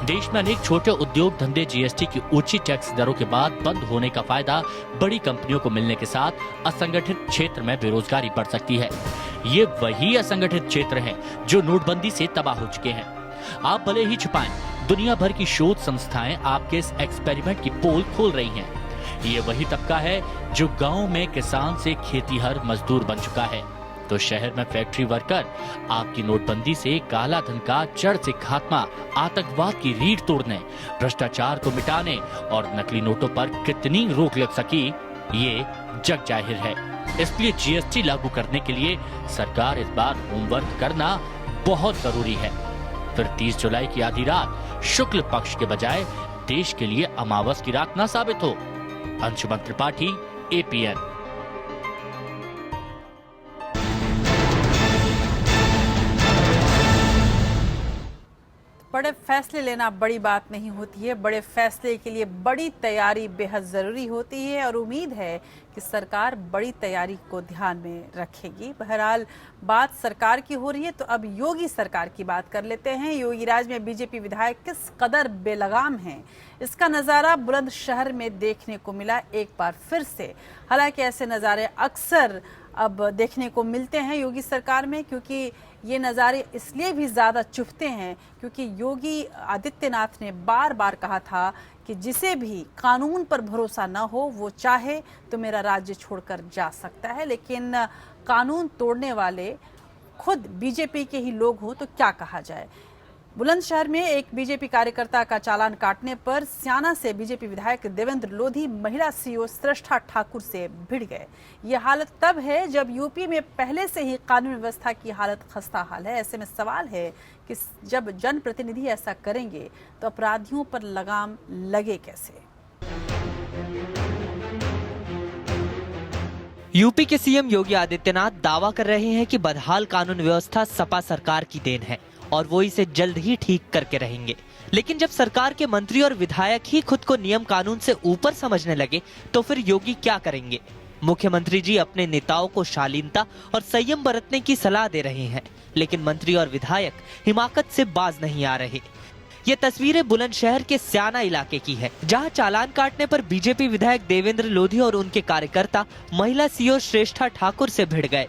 देश में अनेक छोटे उद्योग धंधे जीएसटी की ऊंची टैक्स दरों के बाद बंद होने का फायदा बड़ी कंपनियों को मिलने के साथ असंगठित क्षेत्र में बेरोजगारी बढ़ सकती है। ये वही असंगठित क्षेत्र हैं जो नोटबंदी से तबाह हो चुके हैं। आप भले ही छुपाएं, दुनिया भर की शोध संस्थाएं आपके इस एक्सपेरिमेंट की पोल खोल रही हैं। ये वही तबका है जो गांव में किसान से खेतीहर मजदूर बन चुका है, तो शहर में फैक्ट्री वर्कर। आपकी नोटबंदी से काला धन का जड़ से खात्मा, आतंकवाद की रीढ़ तोड़ने, भ्रष्टाचार को मिटाने और नकली नोटों पर कितनी रोक लग सकी, ये जग जाहिर है। इसलिए जीएसटी लागू करने के लिए सरकार इस बार होमवर्क करना बहुत जरूरी है। फिर 30 जुलाई की आधी रात शुक्ल पक्ष के बजाय देश के लिए अमावस की रात न साबित हो। अंशुमन त्रिपाठी, एपीएन। बड़े फैसले लेना बड़ी बात नहीं होती है, बड़े फैसले के लिए बड़ी तैयारी बेहद जरूरी होती है और उम्मीद है कि सरकार बड़ी तैयारी को ध्यान में रखेगी। बहरहाल बात सरकार की हो रही है तो अब योगी सरकार की बात कर लेते हैं। योगी राज में बीजेपी विधायक किस कदर बेलगाम हैं, इसका नज़ारा बुलंदशहर में देखने को मिला एक बार फिर से। हालांकि ऐसे नज़ारे अक्सर अब देखने को मिलते हैं योगी सरकार में, क्योंकि ये नज़ारे इसलिए भी ज़्यादा चुभते हैं क्योंकि योगी आदित्यनाथ ने बार बार कहा था कि जिसे भी कानून पर भरोसा न हो वो चाहे तो मेरा राज्य छोड़कर जा सकता है, लेकिन कानून तोड़ने वाले खुद बीजेपी के ही लोग हों तो क्या कहा जाए। बुलंदशहर में एक बीजेपी कार्यकर्ता का चालान काटने पर स्याना से बीजेपी विधायक देवेंद्र लोधी महिला सीईओ श्रेष्ठा ठाकुर से भिड़ गए। ये हालत तब है जब यूपी में पहले से ही कानून व्यवस्था की हालत खस्ता हाल है। ऐसे में सवाल है कि जब जनप्रतिनिधि ऐसा करेंगे तो अपराधियों पर लगाम लगे कैसे। यूपी के सीएम योगी आदित्यनाथ दावा कर रहे हैं कि बदहाल कानून व्यवस्था सपा सरकार की देन है और वो इसे जल्द ही ठीक करके रहेंगे। लेकिन जब सरकार के मंत्री और विधायक ही खुद को नियम कानून से ऊपर समझने लगे तो फिर योगी क्या करेंगे। मुख्यमंत्री जी अपने नेताओं को शालीनता और संयम बरतने की सलाह दे रहे हैं, लेकिन मंत्री और विधायक हिमाकत से बाज नहीं आ रहे। ये तस्वीरें बुलंदशहर के स्याना इलाके की है, जहां चालान काटने पर बीजेपी विधायक देवेंद्र लोधी और उनके कार्यकर्ता महिला सीईओ श्रेष्ठा ठाकुर से भिड़ गए।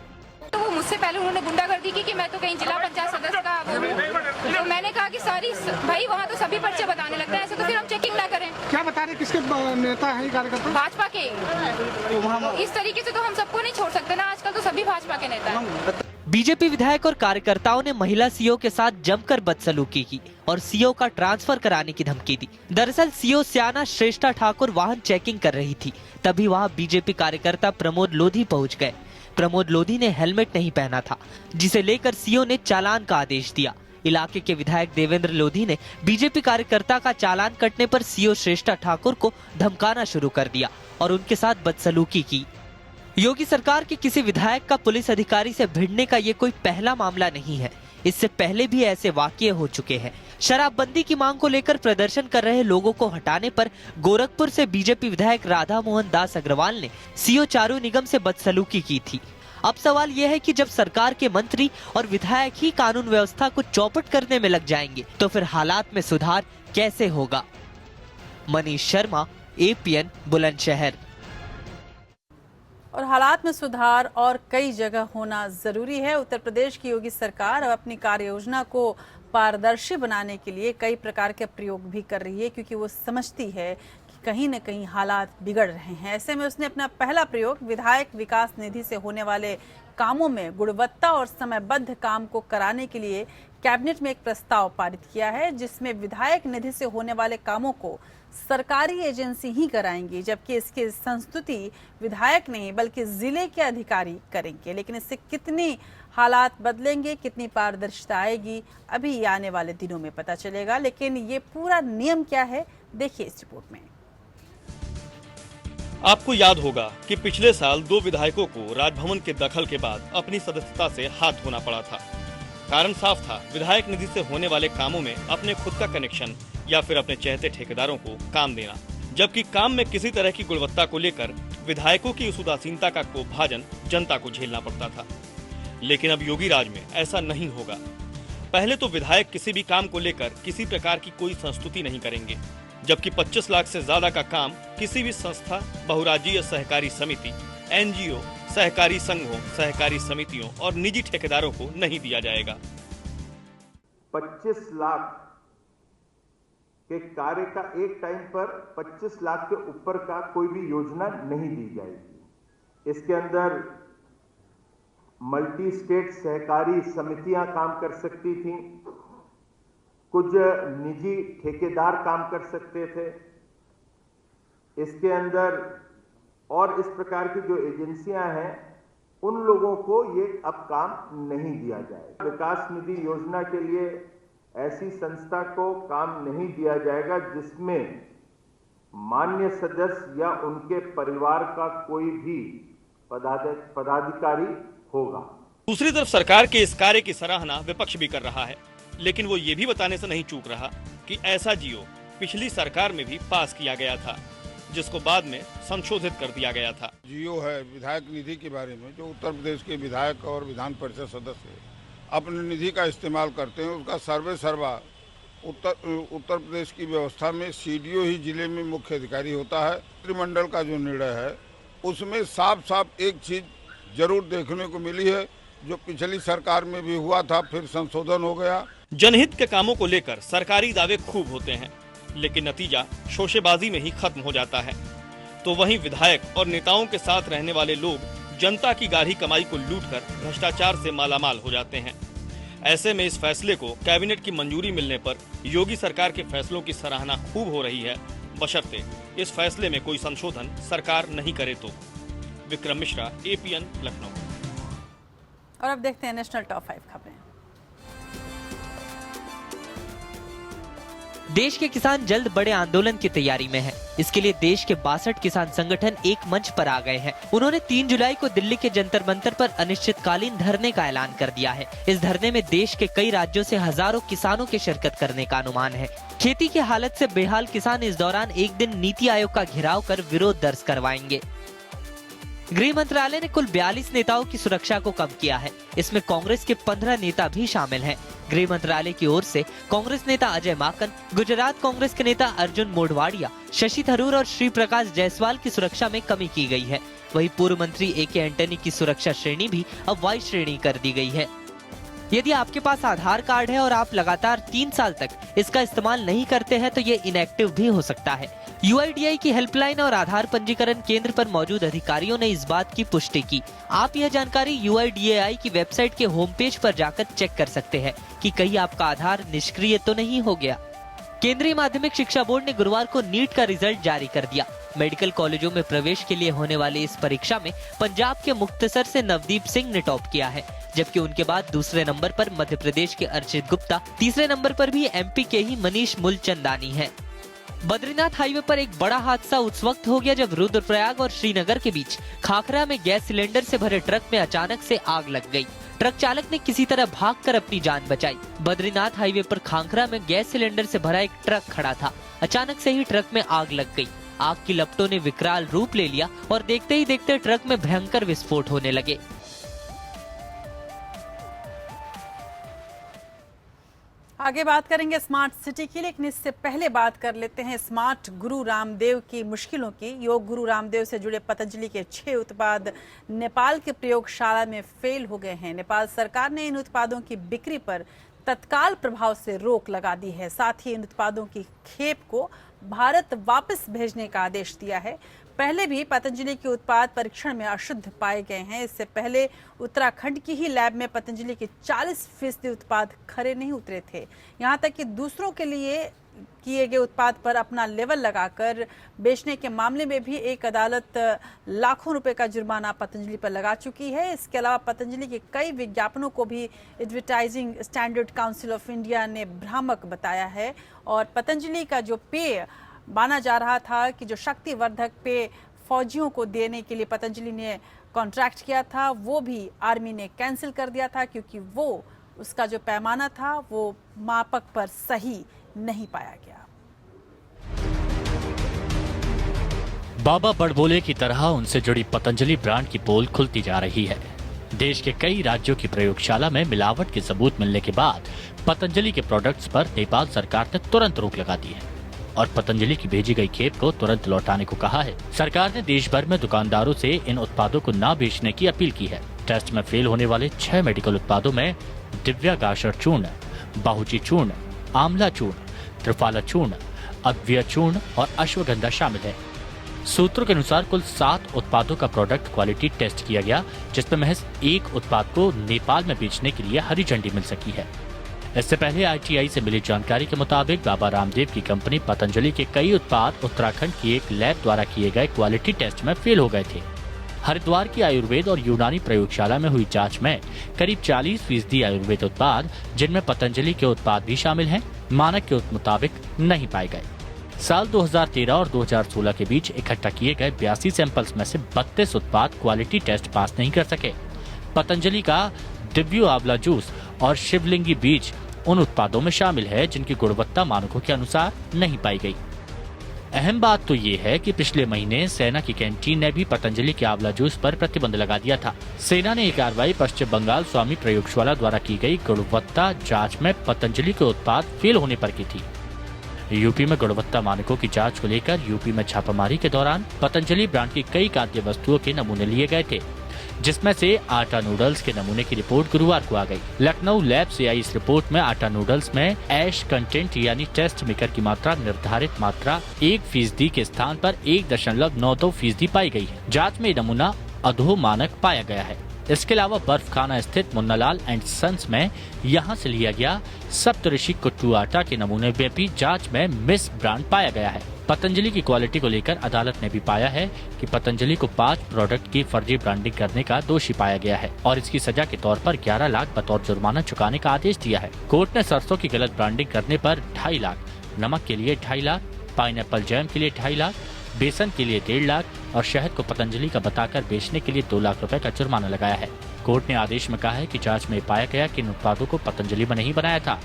तो वो मुझसे पहले उन्होंने गुंडागर्दी की कि मैं तो कहीं जिला पंचायत सदस्य का तो मैंने कहा कि सारी भाई वहाँ तो सभी पर्चे बताने लगते हैं, ऐसे तो फिर हम चेकिंग ना करें। क्या बता रहे, किसके नेता हैं कार्यकर्ता? भाजपा के। इस तरीके से तो हम सबको नहीं छोड़ सकते ना, आजकल तो सभी भाजपा के नेता हैं। बीजेपी विधायक और कार्यकर्ताओं ने महिला सीईओ के साथ जमकर बदसलूकी की और सीईओ का ट्रांसफर कराने की धमकी दी। दरअसल सीईओ स्याना श्रेष्ठा ठाकुर वाहन चेकिंग कर रही थी, तभी वहां बीजेपी कार्यकर्ता प्रमोद लोधी पहुंच गए। प्रमोद लोधी ने हेलमेट नहीं पहना था, जिसे लेकर सीईओ ने चालान का आदेश दिया। इलाके के विधायक देवेंद्र लोधी ने बीजेपी कार्यकर्ता का चालान कटने पर सीईओ श्रेष्ठा ठाकुर को धमकाना शुरू कर दिया और उनके साथ बदसलूकी की। योगी सरकार के किसी विधायक का पुलिस अधिकारी से भिड़ने का ये कोई पहला मामला नहीं है, इससे पहले भी ऐसे वाकये हो चुके हैं। शराबबंदी की मांग को लेकर प्रदर्शन कर रहे लोगों को हटाने पर गोरखपुर से बीजेपी विधायक राधा मोहन दास अग्रवाल ने सीईओ चारू निगम से बदसलूकी की थी। अब सवाल यह है कि जब सरकार के मंत्री और विधायक ही कानून व्यवस्था को चौपट करने में लग जाएंगे तो फिर हालात में सुधार कैसे होगा। मनीष शर्मा, एपीएन, बुलंदशहर। और हालात में सुधार और कई जगह होना जरूरी है। उत्तर प्रदेश की योगी सरकार अब अपनी कार्य योजना को पारदर्शी बनाने के लिए कई प्रकार के प्रयोग भी कर रही है, क्योंकि वो समझती है कि कहीं न कहीं हालात बिगड़ रहे हैं। ऐसे में उसने अपना पहला प्रयोग विधायक विकास निधि से होने वाले कामों में गुणवत्ता और समयबद्ध काम को कराने के लिए कैबिनेट में एक प्रस्ताव पारित किया है, जिसमें विधायक निधि से होने वाले कामों को सरकारी एजेंसी ही कराएंगी, जबकि इसकी संस्तुति विधायक नहीं बल्कि जिले के अधिकारी करेंगे। लेकिन इससे कितनी हालात बदलेंगे, कितनी पारदर्शिता आएगी, अभी आने वाले दिनों में पता चलेगा। लेकिन ये पूरा नियम क्या है, देखिए इस रिपोर्ट में। आपको याद होगा कि पिछले साल 2 विधायकों को राजभवन के दखल के बाद अपनी सदस्यता से हाथ धोना पड़ा था। कारण साफ था, विधायक निधि से होने वाले कामों में अपने खुद का कनेक्शन या फिर अपने चहेते ठेकेदारों को काम देना, जबकि काम में किसी तरह की गुणवत्ता को लेकर विधायकों की उस उदासीनता का कोपभाजन जनता को झेलना पड़ता था। लेकिन अब योगी राज में ऐसा नहीं होगा। पहले तो विधायक किसी भी काम को लेकर किसी प्रकार की कोई संस्तुति नहीं करेंगे, जबकि 25 लाख से ज्यादा का काम किसी भी संस्था, बहुराज्यीय सहकारी समिति, एनजीओ, सहकारी संघों, सहकारी समितियों और निजी ठेकेदारों को नहीं दिया जाएगा। 25 लाख के कार्य का एक टाइम पर 25 लाख के ऊपर का कोई भी योजना नहीं दी जाएगी। इसके अंदर मल्टी स्टेट सहकारी समितियां काम कर सकती थीं, कुछ निजी ठेकेदार काम कर सकते थे। इसके अंदर और इस प्रकार की जो एजेंसियां हैं, उन लोगों को ये अब काम नहीं दिया जाएगा। विकास निधि योजना के लिए ऐसी संस्था को काम नहीं दिया जाएगा जिसमें मान्य सदस्य या उनके परिवार का कोई भी पदाधिकारी होगा। दूसरी तरफ सरकार के इस कार्य की सराहना विपक्ष भी कर रहा है, लेकिन वो ये भी बताने से नहीं चूक रहा कि ऐसा जियो पिछली सरकार में भी पास किया गया था, जिसको बाद में संशोधित कर दिया गया था। जियो है विधायक निधि के बारे में, जो उत्तर प्रदेश के विधायक और विधान परिषद सदस्य अपने निधि का इस्तेमाल करते हैं, उसका सर्वे सर्वा उत्तर प्रदेश की व्यवस्था में सीडीओ ही जिले में मुख्य अधिकारी होता है। मंत्रिमंडल का जो निर्णय है उसमें साफ साफ एक चीज जरूर देखने को मिली है, जो पिछली सरकार में भी हुआ था, फिर संशोधन हो गया। जनहित के कामों को लेकर सरकारी दावे खूब होते हैं, लेकिन नतीजा शोशेबाजी में ही खत्म हो जाता है। तो वहीं विधायक और नेताओं के साथ रहने वाले लोग जनता की गाढ़ी कमाई को लूटकर भ्रष्टाचार से मालामाल हो जाते हैं। ऐसे में इस फैसले को कैबिनेट की मंजूरी मिलने पर योगी सरकार के फैसलों की सराहना खूब हो रही है, बशर्ते इस फैसले में कोई संशोधन सरकार नहीं करे तो। विक्रम मिश्रा, एपीएन, लखनऊ। और अब देखते हैं नेशनल टॉप 5 खबरें। देश के किसान जल्द बड़े आंदोलन की तैयारी में हैं। इसके लिए देश के 62 किसान संगठन एक मंच पर आ गए हैं। उन्होंने 3 जुलाई को दिल्ली के जंतर मंतर पर अनिश्चितकालीन धरने का ऐलान कर दिया है। इस धरने में देश के कई राज्यों से हजारों किसानों के शिरकत करने का अनुमान है। खेती की हालत से बेहाल किसान इस दौरान एक दिन नीति आयोग का घेराव कर विरोध दर्ज करवाएंगे। गृह मंत्रालय ने कुल 42 नेताओं की सुरक्षा को कम किया है। इसमें कांग्रेस के 15 नेता भी शामिल हैं। गृह मंत्रालय की ओर से कांग्रेस नेता अजय माकन, गुजरात कांग्रेस के नेता अर्जुन मोढवाडिया, शशि थरूर और श्री प्रकाश जायसवाल की सुरक्षा में कमी की गई है। वहीं पूर्व मंत्री ए.के. एंटनी की सुरक्षा श्रेणी भी अब वाई श्रेणी कर दी गई है। यदि आपके पास आधार कार्ड है और आप लगातार 3 साल तक इसका इस्तेमाल नहीं करते हैं तो ये इनएक्टिव भी हो सकता है। UIDAI की हेल्पलाइन और आधार पंजीकरण केंद्र पर मौजूद अधिकारियों ने इस बात की पुष्टि की। आप यह जानकारी UIDAI की वेबसाइट के होम पेज पर जाकर चेक कर सकते हैं कि कहीं आपका आधार निष्क्रिय तो नहीं हो गया। केंद्रीय माध्यमिक शिक्षा बोर्ड ने गुरुवार को नीट का रिजल्ट जारी कर दिया। मेडिकल कॉलेजों में प्रवेश के लिए होने वाली इस परीक्षा में पंजाब के मुक्तसर से नवदीप सिंह ने टॉप किया है, जबकि उनके बाद दूसरे नंबर पर मध्य प्रदेश के अर्चित गुप्ता, तीसरे नंबर पर भी MP के ही मनीष मूलचंदानी है। बद्रीनाथ हाईवे पर एक बड़ा हादसा उस वक्त हो गया जब रुद्रप्रयाग और श्रीनगर के बीच खाखरा में गैस सिलेंडर से भरे ट्रक में अचानक से आग लग गई। ट्रक चालक ने किसी तरह भागकर अपनी जान बचाई। बद्रीनाथ हाईवे पर खाखरा में गैस सिलेंडर से भरा एक ट्रक खड़ा था। अचानक से ही ट्रक में आग लग गई। आग की लपटों ने विकराल रूप ले लिया और देखते ही देखते ट्रक में भयंकर विस्फोट होने लगे। आगे बात करेंगे स्मार्ट सिटी की, लेकिन इससे पहले बात कर लेते हैं स्मार्ट गुरु रामदेव की मुश्किलों की। योग गुरु रामदेव से जुड़े पतंजलि के 6 उत्पाद नेपाल के प्रयोगशाला में फेल हो गए हैं। नेपाल सरकार ने इन उत्पादों की बिक्री पर तत्काल प्रभाव से रोक लगा दी है। साथ ही इन उत्पादों की खेप को भारत वापस भेजने का आदेश दिया है। पहले भी पतंजलि के उत्पाद परीक्षण में अशुद्ध पाए गए हैं। इससे पहले उत्तराखंड की ही लैब में पतंजलि के 40% उत्पाद खरे नहीं उतरे थे। यहाँ तक कि दूसरों के लिए किए गए उत्पाद पर अपना लेवल लगाकर बेचने के मामले में भी एक अदालत लाखों रुपए का जुर्माना पतंजलि पर लगा चुकी है। इसके अलावा पतंजलि के कई विज्ञापनों को भी advertising standard council of India ने भ्रामक बताया है। और पतंजलि का जो पेय माना जा रहा था कि जो शक्तिवर्धक पेय फौजियों को देने के लिए पतंजलि ने कॉन्ट्रैक्ट किया था, वो भी आर्मी ने कैंसिल कर दिया था, क्योंकि वो उसका जो पैमाना था वो मापक पर सही नहीं पाया गया। बाबा बड़बोले की तरह उनसे जुड़ी पतंजलि ब्रांड की पोल खुलती जा रही है। देश के कई राज्यों की प्रयोगशाला में मिलावट के सबूत मिलने के बाद पतंजलि के प्रोडक्ट्स पर नेपाल सरकार ने तुरंत रोक लगा दी है और पतंजलि की भेजी गई खेप को तुरंत लौटाने को कहा है। सरकार ने देश भर में दुकानदारों से इन उत्पादों को न बेचने की अपील की है। टेस्ट में फेल होने वाले 6 मेडिकल उत्पादों में दिव्यागाशर चूर्ण, बाहुची चूर्ण, आंवला चूर्ण, त्रिफाला चूर्ण, अव्यय चूर्ण और अश्वगंधा शामिल है। सूत्रों के अनुसार कुल 7 उत्पादों का प्रोडक्ट क्वालिटी टेस्ट किया गया, जिसमें महज 1 उत्पाद को नेपाल में बेचने के लिए हरी झंडी मिल सकी है। इससे पहले आईटीआई से मिली जानकारी के मुताबिक बाबा रामदेव की कंपनी पतंजलि के कई उत्पाद उत्तराखंड की एक लैब द्वारा किए गए क्वालिटी टेस्ट में फेल हो गए थे। हरिद्वार की आयुर्वेद और यूनानी प्रयोगशाला में हुई जांच में करीब 40% आयुर्वेद उत्पाद, जिनमें पतंजलि के उत्पाद भी शामिल हैं, मानक के मुताबिक नहीं पाए गए। साल 2013 और 2016 के बीच इकट्ठा किए गए 82 सैंपल्स में से 32 उत्पाद क्वालिटी टेस्ट पास नहीं कर सके। पतंजलि का दिव्यो आंवला जूस और शिवलिंगी बीज उन उत्पादों में शामिल है जिनकी गुणवत्ता मानकों के अनुसार नहीं पाई गई। अहम बात तो ये है कि पिछले महीने सेना की कैंटीन ने भी पतंजलि के आंवला जूस पर प्रतिबंध लगा दिया था। सेना ने ये कार्रवाई पश्चिम बंगाल स्वामी प्रयोगशाला द्वारा की गई गुणवत्ता जांच में पतंजलि के उत्पाद फेल होने पर की थी। यूपी में गुणवत्ता मानकों की जांच को लेकर यूपी में छापामारी के दौरान पतंजलि ब्रांड की कई खाद्य वस्तुओं के नमूने लिए गए थे, जिसमें से आटा नूडल्स के नमूने की रिपोर्ट गुरुवार को आ गई। लखनऊ लैब से आई इस रिपोर्ट में आटा नूडल्स में ऐश कंटेंट यानी टेस्ट मेकर की मात्रा निर्धारित मात्रा 1% के स्थान पर 1.92% पाई गई है। जांच में नमूना अधो मानक पाया गया है। इसके अलावा बर्फ खाना स्थित मुन्नालाल एंड सन्स में यहां से लिया गया सप्तऋषि कुट्टू आटा के नमूने में भी जांच में मिस ब्रांड पाया गया है। पतंजलि की क्वालिटी को लेकर अदालत ने भी पाया है कि पतंजलि को 5 प्रोडक्ट की फर्जी ब्रांडिंग करने का दोषी पाया गया है और इसकी सजा के तौर पर 11 लाख बतौर जुर्माना चुकाने का आदेश दिया है। कोर्ट ने सरसों की गलत ब्रांडिंग करने पर 2.5 लाख, नमक के लिए 2.5 लाख, पाइनएप्पल जैम के लिए 2.5 लाख, बेसन के लिए 1.5 लाख और शहद को पतंजलि का बताकर बेचने के लिए 2 लाख रुपए का जुर्माना लगाया है। कोर्ट ने आदेश में कहा है कि जांच में पाया गया कि इन उत्पादों को पतंजलि में नहीं बनाया था।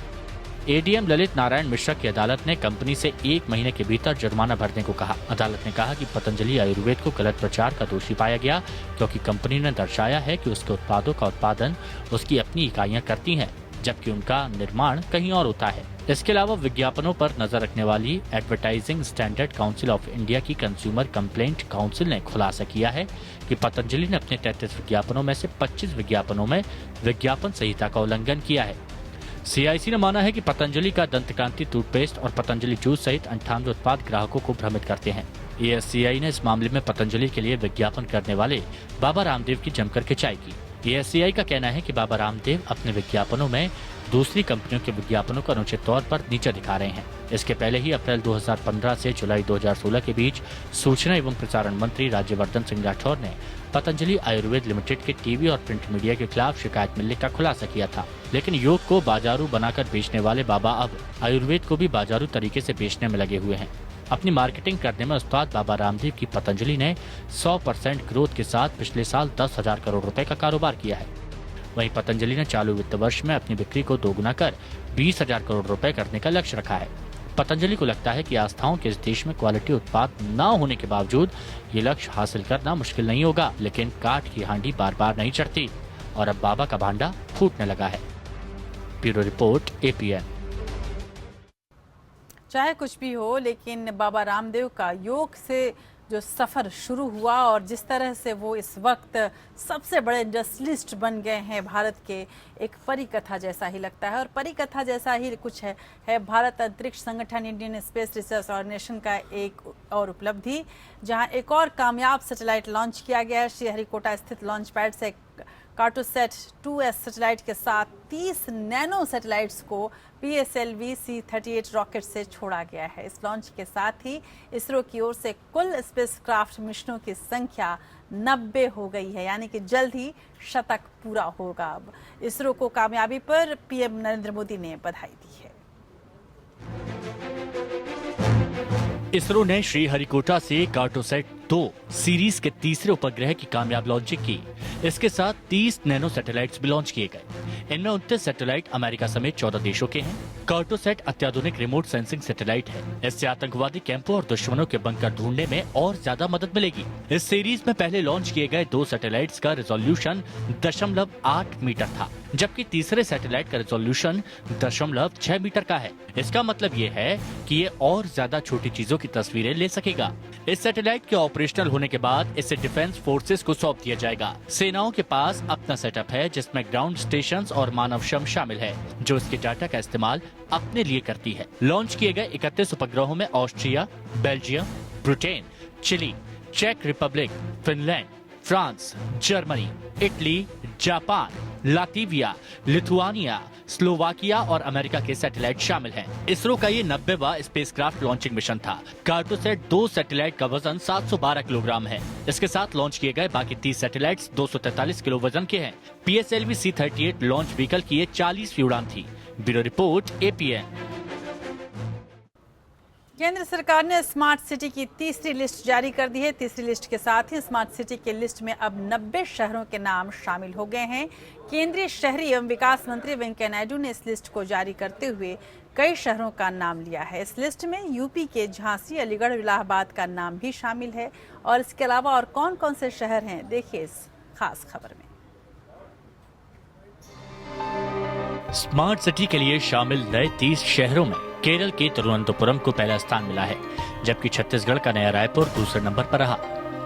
एडीएम ललित नारायण मिश्रा की अदालत ने कंपनी से 1 महीने के भीतर जुर्माना भरने को कहा। अदालत ने कहा कि पतंजलि आयुर्वेद को गलत प्रचार का दोषी पाया गया, क्योंकि कंपनी ने दर्शाया है कि उसके उत्पादों का उत्पादन उसकी अपनी इकाइयां करती हैं, जबकि उनका निर्माण कहीं और होता है। इसके अलावा विज्ञापनों पर नजर रखने वाली advertising standard council of India की कंज्यूमर कंप्लेंट काउंसिल ने खुलासा किया है कि पतंजलि ने अपने 33 विज्ञापनों में से 25 विज्ञापनों में विज्ञापन संहिता का उल्लंघन किया है। सीआईसी ने माना है कि पतंजलि का दंतकांति टूथपेस्ट और पतंजलि जूस सहित 98 उत्पाद ग्राहकों को भ्रमित करते हैं। एएससीआई ने इस मामले में पतंजलि के लिए विज्ञापन करने वाले बाबा रामदेव की जमकर खिंचाई की। एएससीआई का कहना है कि बाबा रामदेव अपने विज्ञापनों में दूसरी कंपनियों के विज्ञापनों को अनुचित तौर पर नीचा दिखा रहे हैं। इसके पहले ही अप्रैल 2015 से जुलाई 2016 के बीच सूचना एवं प्रसारण मंत्री राज्यवर्धन सिंह राठौर ने पतंजलि आयुर्वेद लिमिटेड के टीवी और प्रिंट मीडिया के खिलाफ शिकायत मिलने का खुलासा किया था। लेकिन योग को बाजारू बनाकर बेचने वाले बाबा अब आयुर्वेद को भी बाजारू तरीके से बेचने में लगे हुए हैं। अपनी मार्केटिंग करने में उस्ताद बाबा रामदेव की पतंजलि ने 100% ग्रोथ के साथ पिछले साल 10,000 करोड़ रुपए का कारोबार किया है। वहीं पतंजलि ने चालू वित्त वर्ष में अपनी बिक्री को दोगुना कर 20,000 करोड़ रुपए करने का लक्ष्य रखा है। पतंजलि को लगता है कि आस्थाओं के इस देश में क्वालिटी उत्पाद न होने के बावजूद ये लक्ष्य हासिल करना मुश्किल नहीं होगा, लेकिन काठ की हांडी बार बार नहीं चढ़ती और अब बाबा का भांडा फूटने लगा है। Bureau report, APN. चाहे कुछ भी हो, लेकिन बाबा रामदेव का योग से जो सफ़र शुरू हुआ और जिस तरह से वो इस वक्त सबसे बड़े इंडस्ट्रियलिस्ट बन गए हैं भारत के, एक परी कथा जैसा ही लगता है। और परी कथा जैसा ही कुछ है भारत अंतरिक्ष संगठन इंडियन स्पेस रिसर्च ऑर्गेनाइजेशन का एक और उपलब्धि, जहां एक और कामयाब सैटेलाइट लॉन्च किया गया है। श्रीहरिकोटा स्थित लॉन्च पैड से कार्टोसैट 2S सैटेलाइट के साथ 30 नैनो सैटेलाइट्स को PSLV C-38 रॉकेट से छोड़ा गया है। इस लॉन्च के साथ ही इसरो की ओर से कुल स्पेसक्राफ्ट मिशनों की संख्या 90 हो गई है, यानी कि जल्द ही शतक पूरा होगा। अब इसरो को कामयाबी पर PM नरेंद्र मोदी ने बधाई दी है। इसरो ने श्रीहरिकोटा से कार्टोसैट 2 सीरीज के तीसरे उपग्रह की कामयाब लॉन्चिंग की। इसके साथ 30 नैनो सैटेलाइट्स भी लॉन्च किए गए। इनमें 29 सैटेलाइट अमेरिका समेत 14 देशों के हैं। कार्टोसैट अत्याधुनिक रिमोट सेंसिंग सैटेलाइट है। इससे आतंकवादी कैंपों और दुश्मनों के बंकर ढूंढने में और ज्यादा मदद मिलेगी। इस सीरीज में पहले लॉन्च किए गए 2 सैटेलाइट्स का रिजोल्यूशन 0.8 मीटर था, जबकि तीसरे सैटेलाइट का रिजोल्यूशन 0.6 मीटर का है। इसका मतलब ये है कि ये और ज्यादा छोटी चीजों की तस्वीरें ले सकेगा। इस सैटेलाइट के ऑपरेशनल होने के बाद इसे डिफेंस फोर्सेस को सौंप दिया जाएगा। सेनाओं के पास अपना सेटअप है, जिसमें ग्राउंड स्टेशंस और मानव श्रम शामिल है, जो इसके डाटा का इस्तेमाल अपने लिए करती है। लॉन्च किए गए 31 उपग्रहों में ऑस्ट्रिया, बेल्जियम, ब्रिटेन, चिली, चेक Republic, Finland, France, Germany, Italy, Japan, Latvia, Lithuania, Slovakia और अमेरिका के सैटेलाइट शामिल हैं। इसरो का ये 90वां स्पेसक्राफ्ट लॉन्चिंग मिशन था। कार्टोसैट 2 सैटेलाइट का वजन 712 किलोग्राम है। इसके साथ लॉन्च किए गए बाकी 30 सैटेलाइट्स 243 किलो वजन के हैं। PSLV C-38 लॉन्च व्हीकल की ये 40वीं उड़ान थी। Bureau report, APN। केंद्र सरकार ने स्मार्ट सिटी की तीसरी लिस्ट जारी कर दी है। तीसरी लिस्ट के साथ ही स्मार्ट सिटी के लिस्ट में अब 90 शहरों के नाम शामिल हो गए हैं। केंद्रीय शहरी एवं विकास मंत्री वेंकैया नायडू ने इस लिस्ट को जारी करते हुए कई शहरों का नाम लिया है। इस लिस्ट में यूपी के झांसी, अलीगढ़, इलाहाबाद का नाम भी शामिल है। और इसके अलावा और कौन कौन से शहर हैं, देखिए इस खास खबर में। स्मार्ट सिटी के लिए शामिल नए 30 शहरों में केरल के तिरुवनंतपुरम को पहला स्थान मिला है, जबकि छत्तीसगढ़ का नया रायपुर दूसरे नंबर पर रहा।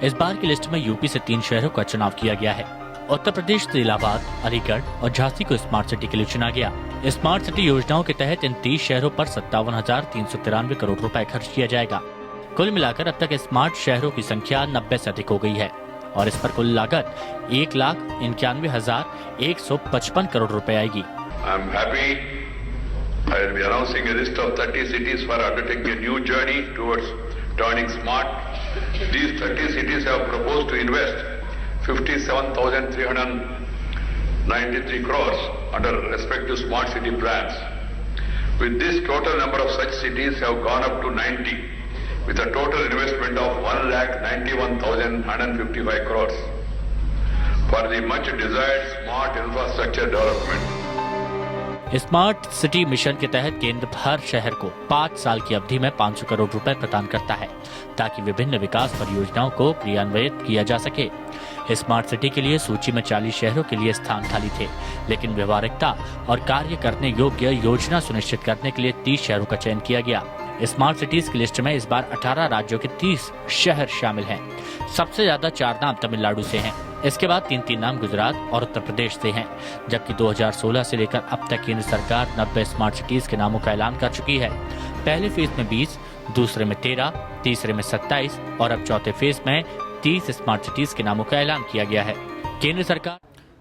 इस बार की लिस्ट में यूपी से 3 शहरों का चुनाव किया गया है। उत्तर प्रदेश से इलाहाबाद, अलीगढ़ और झांसी को स्मार्ट सिटी के लिए चुना गया। स्मार्ट सिटी योजनाओं के तहत इन 30 शहरों पर 57,393 करोड़ रुपए खर्च किया जाएगा। कुल मिलाकर अब तक स्मार्ट शहरों की संख्या 90 से अधिक हो गई है और इस पर कुल लागत 1,91,155 करोड़ रुपए आएगी। I'm happy I will be announcing a list of 30 cities for undertaking a new journey towards turning smart. These 30 cities have proposed to invest 57,393 crores under respective smart city plans. With this, total number of such cities have gone up to 90, with a total investment of 1,91,155 crores for the much desired smart infrastructure development. Smart city mission के तहत केंद्र हर शहर को 5 साल की अवधि में 500 करोड़ रुपए प्रदान करता है, ताकि विभिन्न विकास परियोजनाओं को क्रियान्वित किया जा सके। स्मार्ट सिटी के लिए सूची में 40 शहरों के लिए स्थान खाली थे, लेकिन व्यवहारिकता और कार्य करने योग्य योजना सुनिश्चित करने के लिए 30 शहरों का चयन किया गया। स्मार्ट सिटीज की लिस्ट में इस बार 18 राज्यों के 30 शहर शामिल हैं। सबसे ज्यादा 4 नाम तमिलनाडु से हैं। इसके बाद 3 नाम गुजरात और उत्तर प्रदेश से हैं, जबकि 2016 से लेकर अब तक केंद्र सरकार 90 स्मार्ट सिटीज के नामों का ऐलान कर चुकी है। पहले फेज में 20, दूसरे में 13, तीसरे में 27 और अब चौथे फेज में 30 स्मार्ट सिटीज के नामों का ऐलान किया गया है। केंद्र सरकार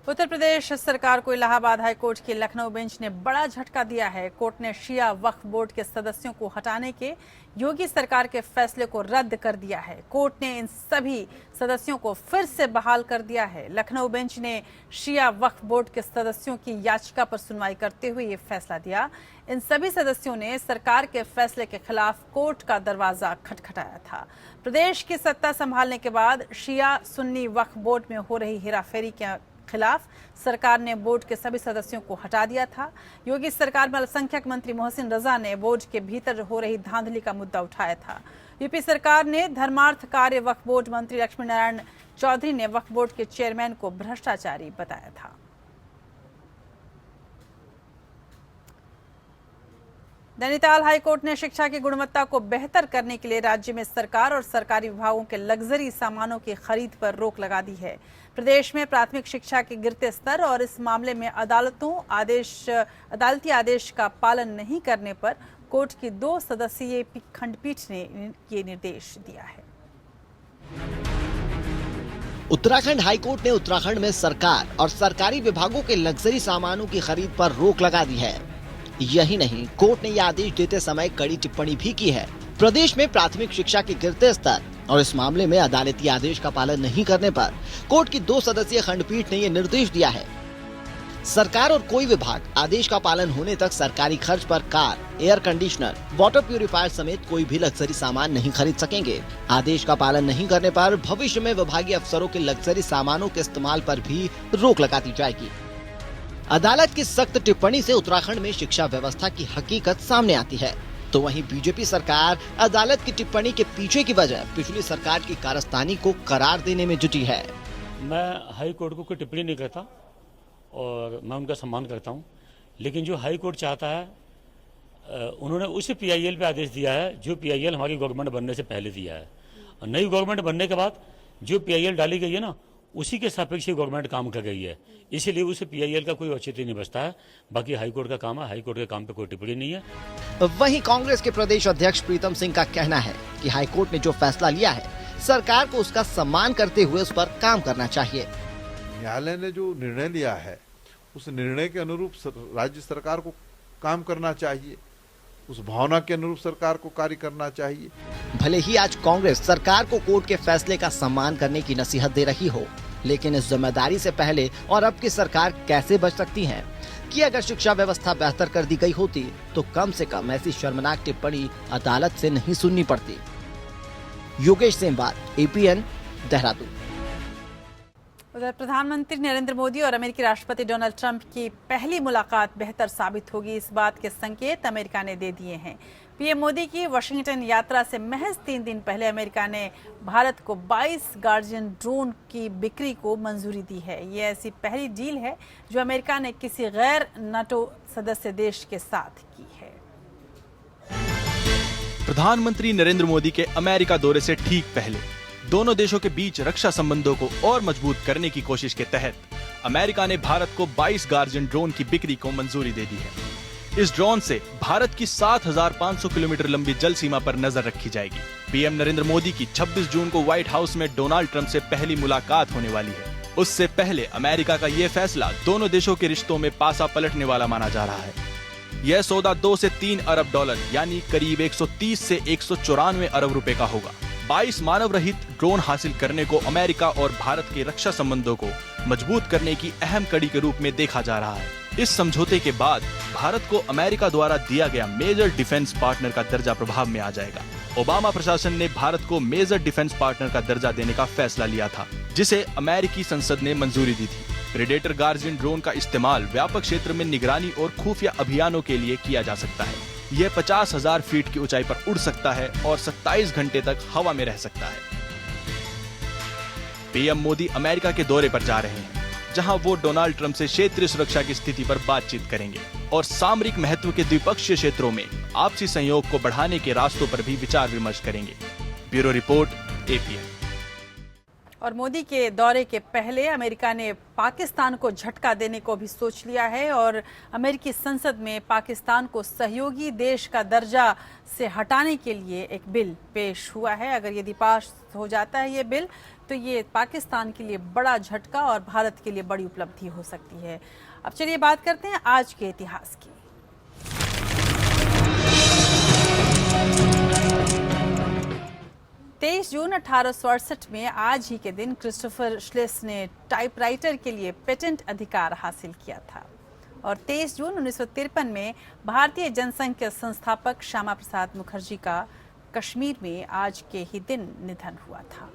उत्तर प्रदेश सरकार को इलाहाबाद हाई कोर्ट के लखनऊ बेंच ने बड़ा झटका दिया है। कोर्ट ने शिया वक्फ बोर्ड के सदस्यों को हटाने के योगी सरकार के फैसले को रद्द कर दिया है। कोर्ट ने इन सभी सदस्यों को फिर से बहाल कर दिया है। लखनऊ बेंच ने शिया वक्फ बोर्ड के सदस्यों की याचिका पर सुनवाई करते हुए ये फैसला दिया। इन सभी सदस्यों ने सरकार के फैसले के खिलाफ कोर्ट का दरवाजा खटखटाया था। प्रदेश की सत्ता संभालने के बाद शिया सुन्नी वक्फ बोर्ड में हो रही हेराफेरी के खिलाफ सरकार ने बोर्ड के सभी सदस्यों को हटा दिया था। योगी सरकार में अल्पसंख्यक मंत्री मोहसिन रजा ने बोर्ड के भीतर हो रही धांधली का मुद्दा उठाया था। यूपी सरकार ने धर्मार्थ कार्य वक्फ बोर्ड मंत्री लक्ष्मी नारायण चौधरी ने वक्फ बोर्ड के चेयरमैन को भ्रष्टाचारी बताया था। नैनीताल हाईकोर्ट ने शिक्षा की गुणवत्ता को बेहतर करने के लिए राज्य में सरकार और सरकारी विभागों के लग्जरी सामानों की खरीद पर रोक लगा दी है। प्रदेश में प्राथमिक शिक्षा के गिरते स्तर और इस मामले में अदालती आदेश का पालन नहीं करने पर कोर्ट की 2 सदस्यीय खंडपीठ ने ये निर्देश दिया है। उत्तराखंड हाईकोर्ट ने उत्तराखंड में सरकार और सरकारी विभागों के लग्जरी सामानों की खरीद पर रोक लगा दी है। यही नहीं, कोर्ट ने यह आदेश देते समय कड़ी टिप्पणी भी की है। प्रदेश में प्राथमिक शिक्षा के गिरते स्तर और इस मामले में अदालती आदेश का पालन नहीं करने पर कोर्ट की 2 सदस्यीय खंडपीठ ने यह निर्देश दिया है। सरकार और कोई विभाग आदेश का पालन होने तक सरकारी खर्च पर car, air conditioner, water purifier समेत कोई भी लग्जरी सामान नहीं खरीद सकेंगे। आदेश का पालन नहीं करने पर भविष्य में विभागीय अफसरों के लग्जरी सामानों के इस्तेमाल पर भी रोक लगा दी जाएगी। अदालत की सख्त टिप्पणी से उत्तराखंड में शिक्षा व्यवस्था की हकीकत सामने आती है, तो वहीं बीजेपी सरकार अदालत की टिप्पणी के पीछे की वजह पिछली सरकार की कारस्तानी को करार देने में जुटी है। मैं हाई कोर्ट को कोई टिप्पणी नहीं करता और मैं उनका सम्मान करता हूं, लेकिन जो हाई कोर्ट चाहता है उन्होंने उसी PIL पे आदेश दिया है जो PIL हमारी गवर्नमेंट बनने से पहले दिया है, और नई गवर्नमेंट बनने के बाद जो PIL डाली गई है ना, उसी के सापेक्ष गवर्नमेंट काम कर रही है, इसीलिए उसे PIL का कोई औचित्य नहीं बचता है। बाकी हाईकोर्ट का काम है, हाईकोर्ट के काम पे कोई टिप्पणी नहीं है। वहीं कांग्रेस के प्रदेश अध्यक्ष प्रीतम सिंह का कहना है कि हाईकोर्ट ने जो फैसला लिया है, सरकार को उसका सम्मान करते हुए उस पर काम करना चाहिए। न्यायालय ने जो निर्णय लिया है उस निर्णय के अनुरूप राज्य सरकार को काम करना चाहिए, उस भावना के अनुरूप सरकार को कार्य करना चाहिए। भले ही आज कांग्रेस सरकार को कोर्ट के फैसले का सम्मान करने की नसीहत दे रही हो, लेकिन इस जिम्मेदारी से पहले और अब की सरकार कैसे बच सकती है कि अगर शिक्षा व्यवस्था बेहतर कर दी गई होती तो कम से कम ऐसी शर्मनाक टिप्पणी अदालत से नहीं सुननी पड़ती। योगेश सेमवार, APN, देहरादून। उधर प्रधानमंत्री नरेंद्र मोदी और अमेरिकी राष्ट्रपति डोनाल्ड ट्रंप की पहली मुलाकात बेहतर साबित होगी, इस बात के संकेत अमेरिका ने दे दिए हैं। पीएम मोदी की वाशिंगटन यात्रा से महज 3 दिन पहले अमेरिका ने भारत को 22 गार्डियन ड्रोन की बिक्री को मंजूरी दी है। ये ऐसी पहली डील है जो अमेरिका ने किसी गैर नाटो सदस्य देश के साथ की है। प्रधानमंत्री नरेंद्र मोदी के अमेरिका दौरे से ठीक पहले दोनों देशों के बीच रक्षा संबंधों को और मजबूत करने की कोशिश के तहत अमेरिका ने भारत को 22 गार्जियन ड्रोन की बिक्री को मंजूरी दे दी है। इस ड्रोन से भारत की 7,500 किलोमीटर लंबी जल सीमा पर नजर रखी जाएगी। पीएम नरेंद्र मोदी की 26 जून को व्हाइट हाउस में डोनाल्ड ट्रंप से पहली मुलाकात होने वाली है। उससे पहले अमेरिका का ये फैसला दोनों देशों के रिश्तों में पासा पलटने वाला माना जा रहा है। यह सौदा 2 से 3 अरब डॉलर यानी करीब 130 से 194 अरब रुपए का होगा। 22 मानव रहित ड्रोन हासिल करने को अमेरिका और भारत के रक्षा संबंधों को मजबूत करने की अहम कड़ी के रूप में देखा जा रहा है। इस समझौते के बाद भारत को अमेरिका द्वारा दिया गया मेजर डिफेंस पार्टनर का दर्जा प्रभाव में आ जाएगा। ओबामा प्रशासन ने भारत को मेजर डिफेंस पार्टनर का दर्जा देने का फैसला लिया था, जिसे अमेरिकी संसद ने मंजूरी दी थी। प्रेडेटर गार्जियन ड्रोन का इस्तेमाल व्यापक क्षेत्र में निगरानी और खुफिया अभियानों के लिए किया जा सकता है। यह 50,000 फीट की ऊंचाई पर उड़ सकता है और 27 घंटे तक हवा में रह सकता है। पीएम मोदी अमेरिका के दौरे पर जा रहे हैं, जहां वो डोनाल्ड ट्रंप से क्षेत्रीय सुरक्षा की स्थिति पर बातचीत करेंगे और सामरिक महत्व के द्विपक्षीय क्षेत्रों में आपसी सहयोग को बढ़ाने के रास्तों पर भी विचार विमर्श करेंगे। Bureau report, APN। और मोदी के दौरे के पहले अमेरिका ने पाकिस्तान को झटका देने को भी सोच लिया है और अमेरिकी संसद में पाकिस्तान को सहयोगी देश का दर्जा से हटाने के लिए एक बिल पेश हुआ है। अगर यदि पास हो जाता है ये बिल, तो ये पाकिस्तान के लिए बड़ा झटका और भारत के लिए बड़ी उपलब्धि हो सकती है। अब चलिए बात करते हैं आज के इतिहास की। 23 जून 1868 में आज ही के दिन क्रिस्टोफर श्लेस ने टाइपराइटर के लिए पेटेंट अधिकार हासिल किया था और 23 जून 1953 में भारतीय जनसंघ के संस्थापक श्यामा प्रसाद मुखर्जी का कश्मीर में आज के ही दिन निधन हुआ था।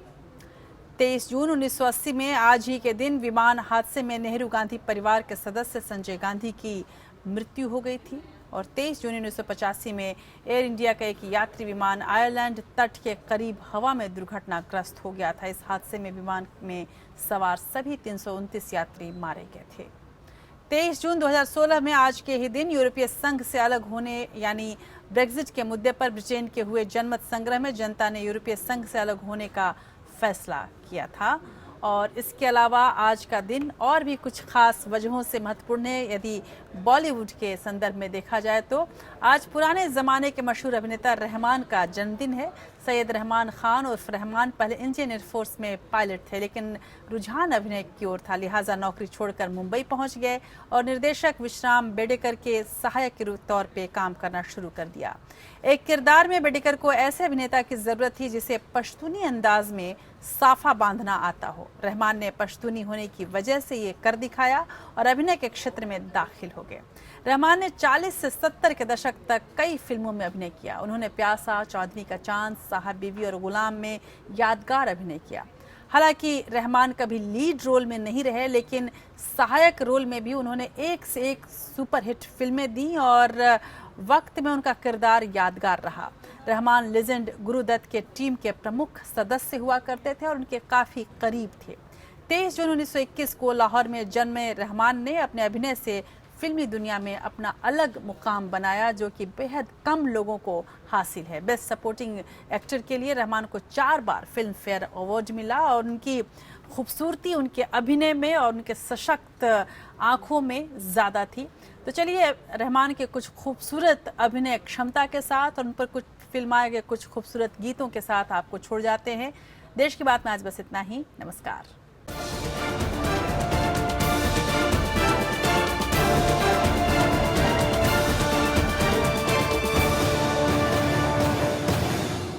23 जून 1980 में आज ही के दिन विमान हादसे में नेहरू गांधी परिवार के सदस्य संजय गांधी की मृत्यु हो गई थी और 23 जून 1985 में एयर इंडिया का एक यात्री विमान आयरलैंड तट के करीब हवा में दुर्घटनाग्रस्त हो गया था। इस हादसे में विमान में सवार सभी 329 यात्री मारे गए थे। 23 जून 2016 में आज के ही दिन यूरोपीय संघ से अलग होने यानी ब्रेग्जिट के मुद्दे पर ब्रिटेन के हुए जनमत संग्रह में जनता ने यूरोपीय संघ से अलग होने का फैसला किया था। और इसके अलावा आज का दिन और भी कुछ खास वजहों से महत्वपूर्ण है। यदि बॉलीवुड के संदर्भ में देखा जाए तो आज पुराने ज़माने के मशहूर अभिनेता रहमान का जन्मदिन है। सैयद रहमान खान उर्फ रहमान पहले इंडियन एयरफोर्स में पायलट थे, लेकिन रुझान अभिनय की ओर था, लिहाजा नौकरी छोड़कर मुंबई पहुंच गए और निर्देशक विश्राम बेडेकर के सहायक के तौर पे काम करना शुरू कर दिया। एक किरदार में बेडेकर को ऐसे अभिनेता की जरूरत थी जिसे पश्तूनी अंदाज में साफा बांधना आता हो। रहमान ने पश्तूनी होने की वजह से ये कर दिखाया और अभिनय के क्षेत्र में दाखिल हो गए। रहमान ने 40 से 70 के दशक तक कई फिल्मों में अभिनय किया। उन्होंने प्यासा, चौधरी का चांद, साहब बीवी और गुलाम में यादगार अभिनय किया। हालांकि रहमान कभी लीड रोल में नहीं रहे, लेकिन सहायक रोल में भी उन्होंने एक से एक सुपरहिट फिल्में दी और वक्त में उनका किरदार यादगार रहा। रहमान लेजेंड गुरुदत्त के टीम के प्रमुख सदस्य हुआ करते थे और उनके काफी करीब थे। 23 जून 1921 को लाहौर में जन्मे रहमान ने अपने अभिनय से फिल्मी दुनिया में अपना अलग मुकाम बनाया, जो कि बेहद कम लोगों को हासिल है। बेस्ट सपोर्टिंग एक्टर के लिए रहमान को 4 बार फिल्म फेयर अवार्ड मिला और उनकी खूबसूरती उनके अभिनय में और उनके सशक्त आंखों में ज़्यादा थी। तो चलिए रहमान के कुछ खूबसूरत अभिनय क्षमता के साथ और उन पर कुछ फिल्माए गए कुछ खूबसूरत गीतों के साथ आपको छोड़ जाते हैं। देश की बात में आज बस इतना ही। नमस्कार।